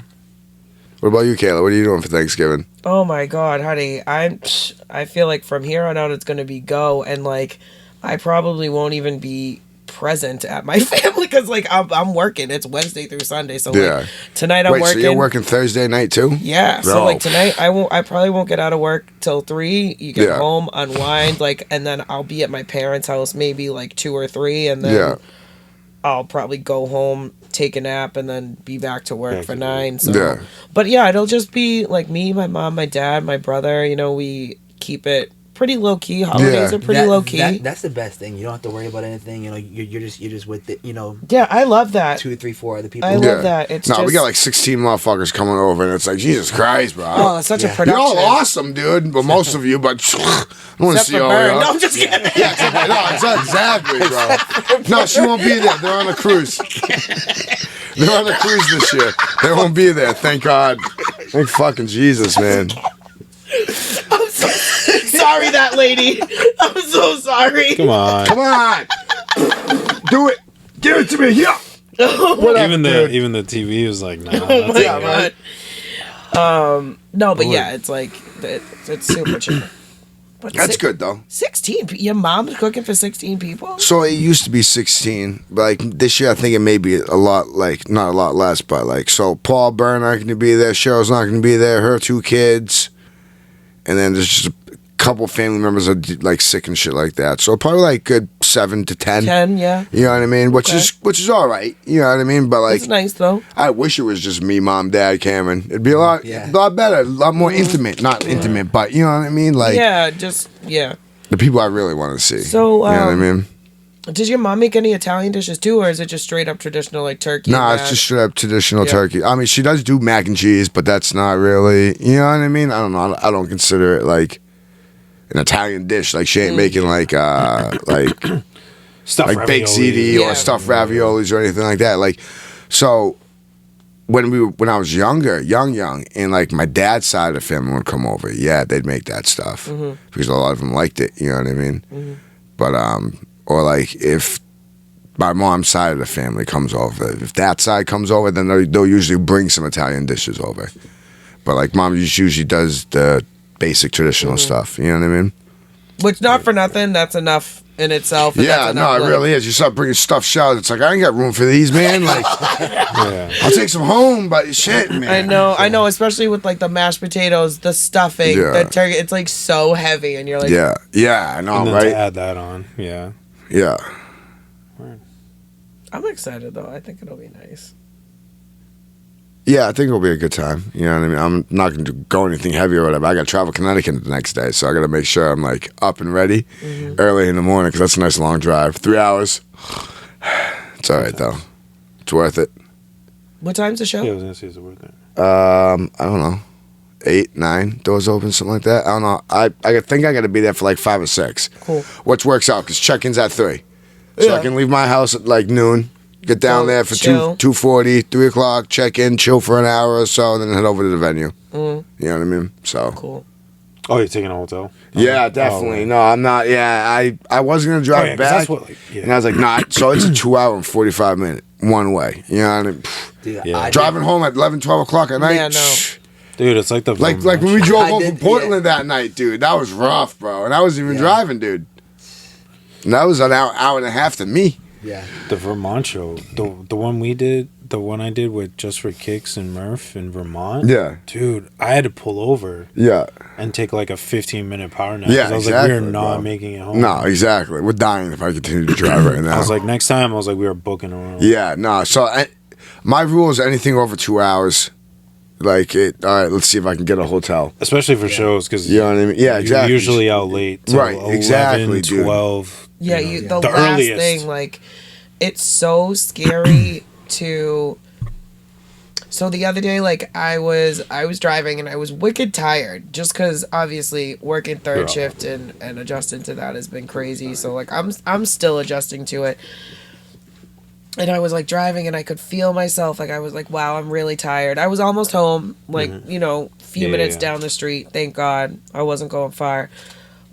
What about you, Kayla? What are you doing for Thanksgiving? Oh my god, honey, I feel like from here on out it's gonna be go, and like I probably won't even be present at my family because like I'm working. It's Wednesday through Sunday, so Yeah. like tonight I'm Wait, working. so you're working Thursday night too? Yeah, so Bro. like tonight I probably won't get out of work till 3. You get Yeah. home, unwind, like, and then I'll be at my parents' house maybe like 2 or 3, and then Yeah. I'll probably go home, take a nap, and then be back to work for 9. So, Yeah. but yeah, it'll just be like me, my mom, my dad, my brother. You know, we keep it pretty low key. Holidays Yeah. are pretty low key. That's the best thing. You don't have to worry about anything. You know, you're just with it. You know, Yeah, I love that. 2, 3, 4 other people. I love that. It's no, we just- got like 16 motherfuckers coming over, and it's like, Jesus Christ, bro. Oh, it's such a Yeah. production. You're all awesome, dude. But most of you, but I don't want to Except see for all Bird. y'all. No, I'm just kidding. Yeah, exactly, bro. No, she won't be there. They're on a cruise. They're on a cruise this year. They won't be there. Thank God. Thank fucking Jesus, man. Sorry, that lady. I'm so sorry. Come on. Come on. Do it. Give it to me. Yeah. What up, even dude? the TV was like, nah. Oh my Yeah, god. right. No, but yeah, it's like it's super chill. But That's good, though. 16. Your mom's cooking for 16 people. So it used to be 16, but like this year I think it may be a lot, like not a lot less, but like so Paul Byrne not going to be there, Cheryl's not going to be there, her 2 kids, and then there's just a couple family members are like sick and shit like that. So probably like good 7 to 10. 10, yeah. You know what I mean? Which is all right. You know what I mean? But like, It's nice though. I wish it was just me, mom, dad, Cameron. It'd be a lot better, a lot more intimate. Not intimate, but you know what I mean? Like Yeah, just yeah. the people I really want to see. So, you know what I mean? Did your mom make any Italian dishes too, or is it just straight up traditional like turkey? Nah, and it's mash? just straight up traditional Yeah. turkey. I mean, she does do mac and cheese, but that's not really, you know what I mean? I don't know. I don't consider it like an Italian dish. Like she ain't making like Stuff like baked ziti Yeah. or stuffed raviolis or anything like that. Like, so when I was younger, young, and like my dad's side of the family would come over, yeah, they'd make that stuff because a lot of them liked it. You know what I mean? But or like if my mom's side of the family comes over, if that side comes over, then they'll usually bring some Italian dishes over. But like mom just usually does the basic traditional stuff. You know what I mean? Which not for nothing, that's enough in itself. and Yeah, that's no, enough, it like- really is. You start bringing stuffed shells. It's like I ain't got room for these, man. Like I'll take some home, but shit, man. I know, especially with like the mashed potatoes, the stuffing, Yeah. the turkey. It's like so heavy, and you're like, Yeah, I know, And then right? to add that on, yeah. Yeah. I'm excited though. I think it'll be nice. Yeah, I think it'll be a good time. You know what I mean? I'm not going to go anything heavy or whatever. I got to travel Connecticut the next day, so I got to make sure I'm like up and ready early in the morning because that's a nice long drive. 3 hours. It's all right though. It's worth it. What time's the show? Yeah, I was gonna say it's worth it. I don't know, 8, 9 doors open, something like that. I don't know. I think I got to be there for like 5 or 6. Cool. Which works out because check-in's at 3, so Yeah. I can leave my house at like noon. Get down Go there for chill. 2:40, 3 o'clock. Check in, chill for an hour or so, and then head over to the venue. You know what I mean? So Cool. Oh, you're taking a hotel? yeah, definitely. No, I'm not. Yeah, I was gonna drive Oh, yeah, 'cause back, that's what, like, yeah. and I was like, nah. So it's a 2-hour and 45-minute one way. You know what I mean? Dude, Yeah. I Driving home at 11, 12 o'clock at night. Yeah, no. Dude, it's like the Like when we drove I home did, from Portland that night, dude. That was rough, bro. And I wasn't even driving, dude. And that was an hour and a half to me. Yeah. The Vermont show, the one we did, the one I did with Just for Kicks and Murph in Vermont. Yeah. Dude, I had to pull over Yeah. and take like a 15-minute power nap. Yeah, 'cause I was exactly, like, we are not bro. making it home. No, exactly. We're dying if I continue to drive right now. I was like, next time, I was like, we are booking a room. yeah, no. So my rule is anything over 2 hours. Like it. All right, let's see if I can get a hotel. Especially for shows, because You know what I mean? Yeah, exactly. you're usually out late. Till Right, 11, exactly, dude. 12. Yeah, you know, the the last earliest. thing, like, it's so scary to. So the other day, like, I was driving and I was wicked tired, just because obviously working third shift and adjusting to that has been crazy. So like I'm still adjusting to it. And I was like driving and I could feel myself, like I was like, wow, I'm really tired. I was almost home, like, you know, a few minutes down the street. Thank God I wasn't going far.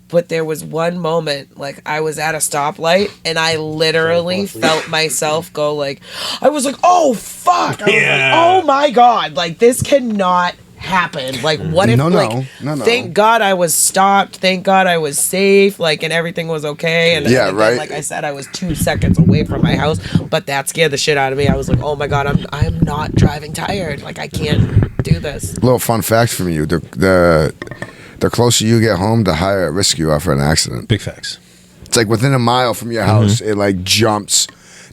But there was one moment, like I was at a stoplight and I literally felt myself go like, I was like, oh fuck. I was like, oh my God, like this cannot happen. Like what if No. thank God I was stopped. Thank God I was safe, like, and everything was okay. And Yeah, and right. then, like I said, I was 2 seconds away from my house, but that scared the shit out of me. I was like, oh my God, I'm not driving tired. Like I can't do this. Little fun fact from you: the closer you get home, the higher at risk you are for an accident. Big facts. It's like within a mile from your house, it like jumps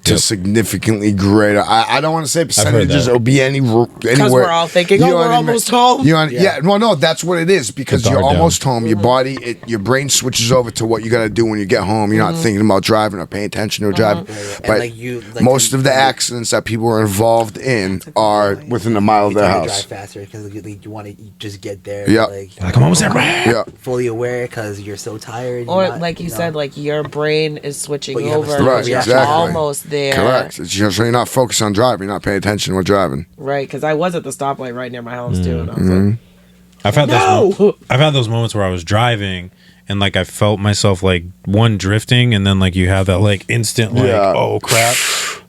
to Yep. significantly greater. I don't want to say percentages. that. It'll be anywhere. Because we're all thinking, oh, we're almost home. You know, yeah. Well, no, that's what it is because It's you're hard almost down. home. Your body, your brain switches over to what you got to do when you get home. You're not thinking about driving or paying attention to driving. And But like most of the accidents that people are involved in are within a mile of their drive house. faster because you want to just get there. Yeah. Like I'm almost there. Yeah. fully aware because you're so tired. Or you're not, like you know. said, like your brain is switching But you have a over. slow Right, You're exactly. almost there. Correct. So you're not focused on driving. You're not paying attention when driving. Right, because I was at the stoplight right near my house too, and I was Mm-hmm. like, I've had No! I've had those moments where I was driving and like I felt myself like drifting, and then like you have that like instant like Yeah. oh crap.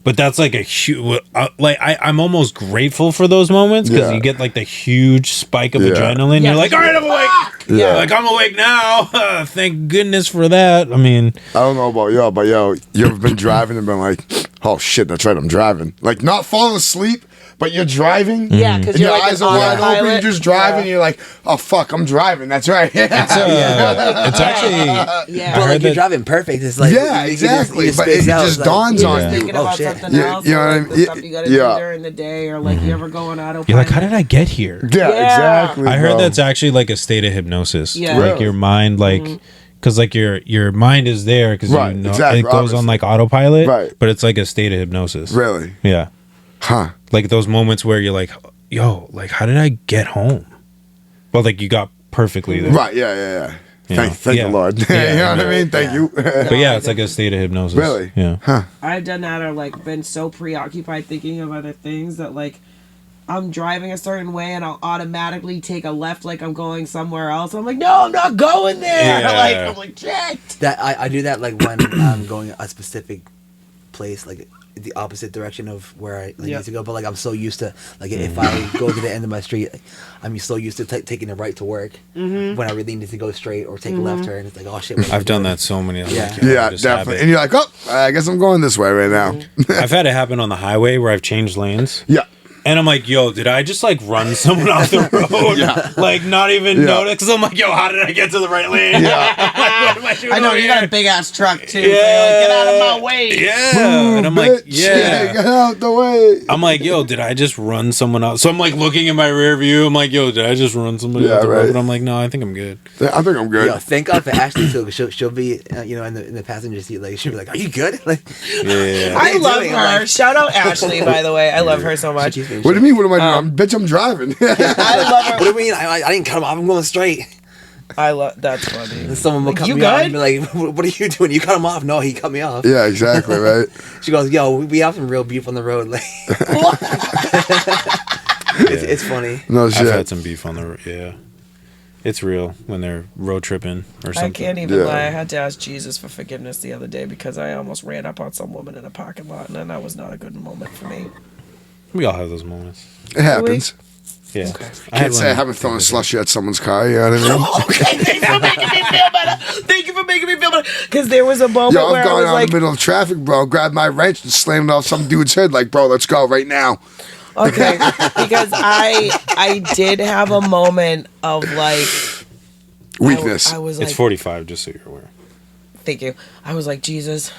But that's like a huge like I'm almost grateful for those moments because Yeah. you get like the huge spike of Yeah. adrenaline. Yeah. You're like, all right, I'm awake. Yeah. Like I'm awake now. Thank goodness for that. I mean, I don't know about y'all, but you ever been driving and been like, oh shit, that's right, I'm driving. Like not falling asleep, but you're driving. yeah, because And you're your like eyes an are wide open, autopilot. you're just driving, and you're like, oh fuck, I'm driving. That's right. it's actually Yeah. But I like heard you're that- driving perfect. It's like Yeah, you exactly. just But it space out, just it's dawns You're on just you. thinking Oh, about shit. something Yeah, else, you know or what I like mean? the stuff you gotta Yeah. do during the day, or like you ever go on autopilot. you're like, how did I get here? Yeah, Yeah. exactly. I heard bro. that's actually like a state of hypnosis. Yeah. Like Really? your mind, like, because like your mind is there because Right, you know exactly, it goes obviously. on like autopilot. Right. But it's like a state of hypnosis. Really? Yeah. Huh. Like those moments where you're like, yo, like how did I get home? Well, like you got perfectly there. Right, yeah. You Thank know? the Yeah. Lord. Yeah, you know what I yeah. mean? Thank you. But yeah, it's like a state of hypnosis. Really? Yeah. Huh. I've done that, or like been so preoccupied thinking of other things that like I'm driving a certain way and I'll automatically take a left like I'm going somewhere else. I'm like, no, I'm not going there. Yeah. Like I'm like, shit. that I do that like when I'm going a specific place, like the opposite direction of where I Yeah. need to go. But like I'm so used to like if I go to the end of my street, like, I'm so used to taking the right to work when I really need to go straight or take a left turn. It's like, oh shit. what am I I've done doing? that so many times. Yeah. Yeah, definitely. And you're like, oh, I guess I'm going this way right now. I've had it happen on the highway where I've changed lanes. Yeah. And I'm like, yo, did I just like run someone off the road? Like not even notice? Because I'm like, yo, how did I get to the right lane? Yeah. Like, what am I doing I know over you here? got a big ass truck too. Yeah. So you're like, get out of my way. Yeah. And I'm like, Bitch, yeah. get out the way. I'm like, yo, did I just run someone out? So I'm like looking in my rear view. I'm like, yo, did I just run somebody out the road? But I'm like, no, I think I'm good. I think I'm good. Yo, thank God for Ashley too, because she'll be, in the passenger seat. Like she'll be like, "Are you good?" Like, Yeah. I love doing? her. I'm like- Shout out Ashley, by the way. I love her so much. What do you mean? What am I doing? Bitch, I'm driving. I love her. What do you mean? I didn't cut him off. I'm going straight. I love. That's funny. And someone will cut You me off good? and be like, "What are you doing? You cut him off?" No, he cut me off. Yeah, exactly, right? She goes, "Yo, we have some real beef on the road." Like, it's funny. No I've had shit. some beef on the road. Yeah. It's real when they're road tripping or something. I can't even Yeah. lie. I had to ask Jesus for forgiveness the other day because I almost ran up on some woman in a parking lot, and that was not a good moment for me. We all have those moments. It happens. Yeah. Can't say I haven't thrown a slushy at someone's car, you know what I mean? Okay, thanks for making me feel better. Thank you for making me feel better. Because there was a moment Yo, where I've I gone was out in like, the middle of traffic, bro, grabbed my wrench and slammed it off some dude's head like, bro, let's go right now. okay, because I did have a moment of like Weakness. I was It's like, 45, just so you're aware. thank you. I was like, Jesus,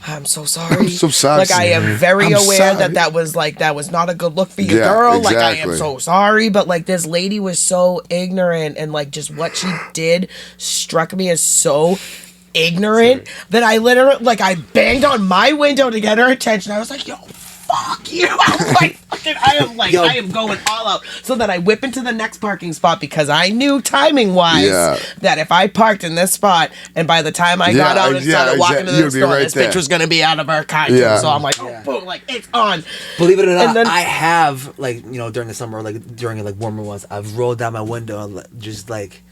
I'm so sorry. I'm so sorry. Like I am very I'm aware sorry. that was not a good look for you, Yeah, girl. Like I am exactly. so sorry, but like this lady was so ignorant, and like just what she did struck me as so ignorant that I literally like I banged on my window to get her attention. I was like, yo, fuck you. I was like, fucking, Yo. I am going all out. So then I whip into the next parking spot because I knew timing wise Yeah. that if I parked in this spot and by the time I got Yeah, out and yeah, started walking to you'd the be store, right this there. bitch was gonna be out of her car too. Yeah. So I'm like, oh, boom, like it's on. Believe it or not, And then- I have like during the summer, like during like warmer months, I've rolled down my window and like, just like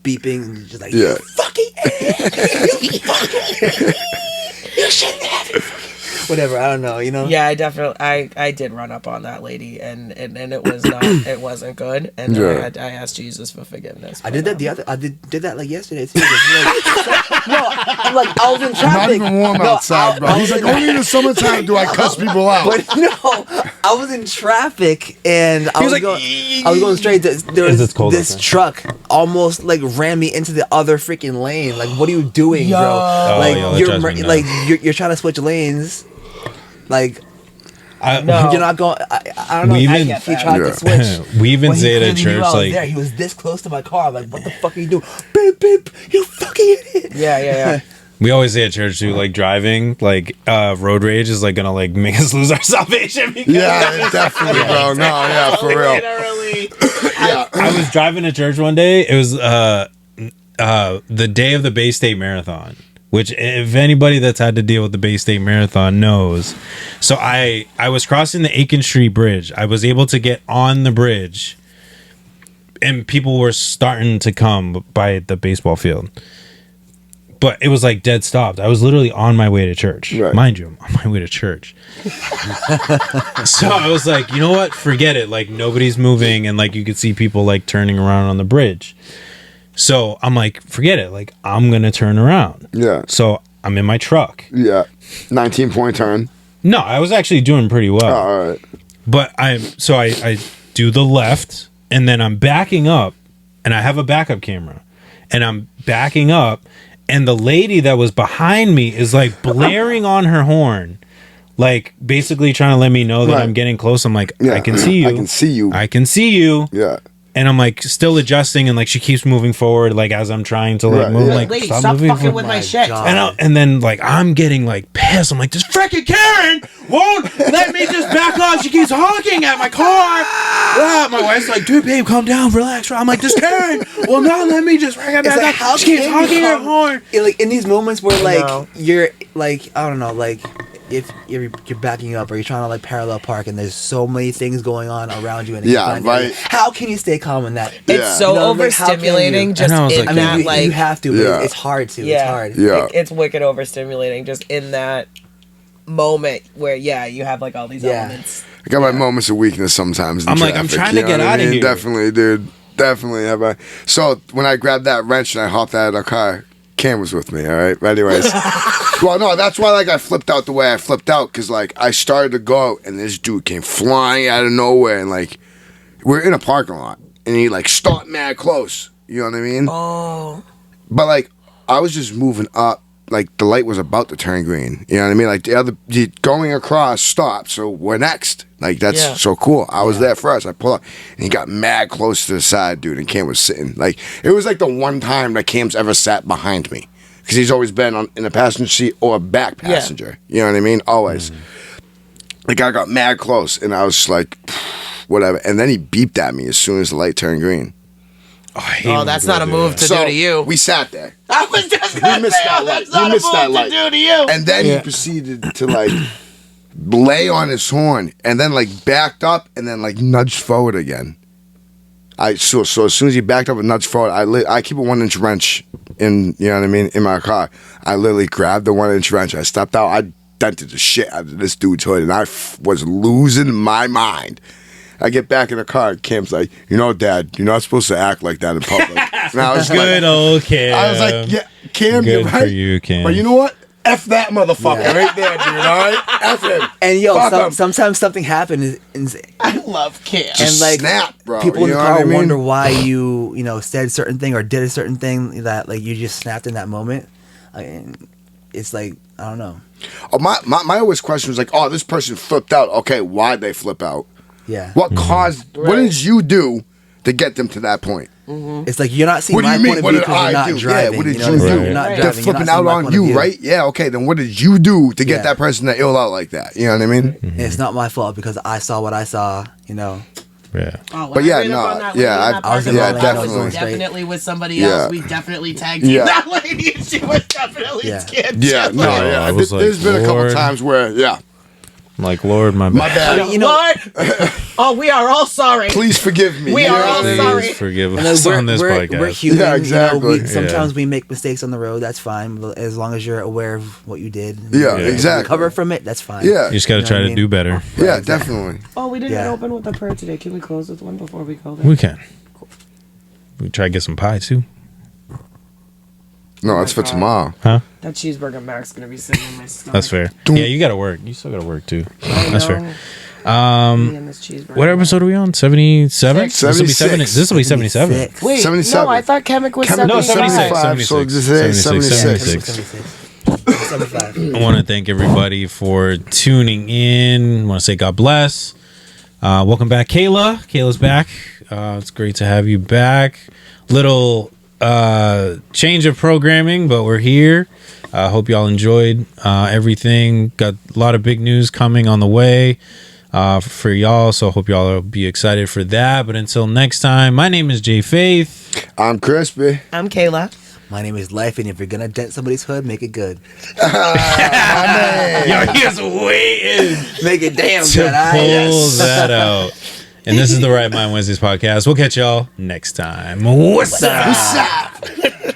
beeping, and just like Yeah. you fucking idiot, you fucking you shouldn't have it. Whatever, I don't know, Yeah, I definitely, I did run up on that lady, and it was not, it wasn't good, and Yeah. I asked Jesus for forgiveness. I did that I did that like yesterday too. I'm like I was in traffic. Not even warm outside, bro. He's like, only in the summertime do I cuss people out. But no, I was in traffic and I was like, going straight. There was It's cold this outside. truck almost like ran me into the other freaking lane. Like, what are you doing, Yo. bro? Oh, Like yo, that you're drives me nuts. like you're trying to switch lanes. Like No. you're not going. I don't know. We even- he tried Yeah. to switch. We even When he say it at clearly knew church, I was like, there. He was this close to my car. Like, what the fuck are you doing? Beep beep. You fucking idiot. Yeah. we always say at church too, like driving, like road rage is like gonna like make us lose our salvation. Because Yeah, definitely, bro. No, yeah, for real. Literally. I was driving to church one day. It was the day of the Bay State Marathon, which if anybody that's had to deal with the Bay State Marathon knows. So I was crossing the Aiken Street Bridge. I was able to get on the bridge, and people were starting to come by the baseball field. But it was like dead stopped. I was literally on my way to church. Right. Mind you, I'm on my way to church. So I was like, you know what? Forget it. Like nobody's moving, and like you could see people like turning around on the bridge. So I'm like, forget it. Like I'm gonna turn around. Yeah. So I'm in my truck. Yeah. 19-point turn. No, I was actually doing pretty well. Oh, all right. But I do the left, and then I'm backing up, and I have a backup camera, and I'm backing up, and the lady that was behind me is like blaring on her horn, like basically trying to let me know that Right. I'm getting close. I'm like, Yeah. I can see you. I can see you. I can see you. Yeah. And I'm like still adjusting, and like she keeps moving forward, like as I'm trying to like Right, move. yeah. Like Lady, stop stop moving fucking forward. with my My shit. God. And then like I'm getting like pissed. I'm like, this freaking Karen won't let me just back off. She keeps honking at my car. Yeah, my wife's like, dude, babe, calm down, relax. I'm like, this Karen will not let me just back It's like, off. how She keeps can honking you her come- horn. Like in these moments where like know. you're like I don't know, like if you're backing up or you're trying to like parallel park and there's so many things going on around you and Yeah, you find right. how can you stay calm in that? It's Yeah. so You know, like, how can overstimulating you- just I know, I was in like, I mean, that, you, like, you have to, but Yeah. it's hard to. yeah. It's hard. Yeah. It's wicked overstimulating just in that moment where, yeah, you have like all these Yeah. elements. I got my moments of weakness sometimes. In I'm like, I'm traffic, trying to you know get what I outta mean? here. Definitely, dude. Definitely have I. So when I grabbed that wrench and I hopped out of the car, Cam was with me, all right? But anyways. Well, no, that's why, like, I flipped out the way I flipped out. Because, like, I started to go, and this dude came flying out of nowhere. And, like, we're in a parking lot. And he, like, stopped mad close. You know what I mean? Oh. But, like, I was just moving up. Like, the light was about to turn green. You know what I mean? Like, going across stopped, so we're next. Like, that's so cool. I was there first. I pulled up, and he got mad close to the side, dude, and Cam was sitting. Like, it was like the one time that Cam's ever sat behind me. Because he's always been in the passenger seat or back passenger. You know what I mean? Always. The guy got mad close, and I was just like, whatever. And then he beeped at me as soon as the light turned green. Oh, that's not a move to do to you. We sat there. I was just going to say, that's not a move to do to you. And then he proceeded to, like, lay on his horn, and then, like, backed up, and then, like, nudged forward again. So as soon as he backed up and nudged forward, I keep a 1-inch wrench in, you know what I mean, in my car. I literally grabbed the 1-inch wrench. I stepped out. I dented the shit out of this dude's hood, and I was losing my mind. I get back in the car, and Cam's like, you know, Dad, you're not supposed to act like that in public. And I was Good old Cam. I was like, yeah, Cam, Good you're right. for you, Cam. But you know what? F that motherfucker right there, dude, all right? F him. And yo, Fuck him. sometimes something happened, and I love Cam. Just like snap, bro. people in You the know car what I mean? wonder why you know, said a certain thing or did a certain thing that, like, you just snapped in that moment. It's like, I don't know. Oh, my always question was like, oh, this person flipped out. Okay, why'd they flip out? Yeah. What caused, what did you do to get them to that point? It's like you're not seeing What do my you mean? point of What view did because you're I not do? driving. Yeah, what did you know you what I'm saying? do? You're not Right. They're driving. You're flipping not seeing out my on point of you, view. right? Yeah, okay, then what did you do to get Yeah. that person to ill out like that? You know what I mean? And it's not my fault because I saw what I saw, you know. Yeah. Oh, But when yeah, I ran up no, on that yeah, lady in I- that I was parking in lot, my I lane, I was was going straight. definitely with somebody Yeah. else. We definitely tagged teamed Yeah. that lady, and she was definitely Yeah. scared. Yeah, too. no, yeah. I was There's like, been a couple Lord. times where, yeah, I'm like, Lord, my my bad. bad. You know- Lord, oh, we are all sorry. Please forgive me. We You are know all what I mean? sorry. Please forgive And us then on this we're podcast. human. Yeah, You know, exactly. sometimes we make mistakes on the road. That's fine, but as long as you're aware of what you did. Yeah, Yeah. exactly. Recover from it. That's fine. Yeah. You just got to You know try what I to mean? do better. Yeah, definitely. Oh, we didn't Yeah. open with a prayer today. Can we close with one before we go there? We can. We try to get some pie too. No, that's for God. tomorrow. Huh? That cheeseburger Mac's gonna be sitting in my stomach. That's fair. Yeah, you got to work. You still got to work too. I That's know. fair. Me and this cheeseburger. What episode are we on? 77? Six. This will be 76. This will be 77. 76. Wait, 77. no, I thought Chemic was Chemic No, 75. 76. 75, so this is 76. 75. I want to thank everybody for tuning in. I want to say God bless. Welcome back, Kayla. Kayla's back. It's great to have you back. Little change of programming, but we're here. Hope y'all enjoyed everything. Got a lot of big news coming on the way for y'all, so hope y'all will be excited for that. But until next time, my name is Jay Faith. I'm Crispy. I'm Kayla. My name is L.Y.F.E, and if you're gonna dent somebody's hood, make it good. Yo, he is waiting Make it damn to good. pull that out. And this is the Right Mind Wednesdays podcast. We'll catch y'all next time. What's up? What's up?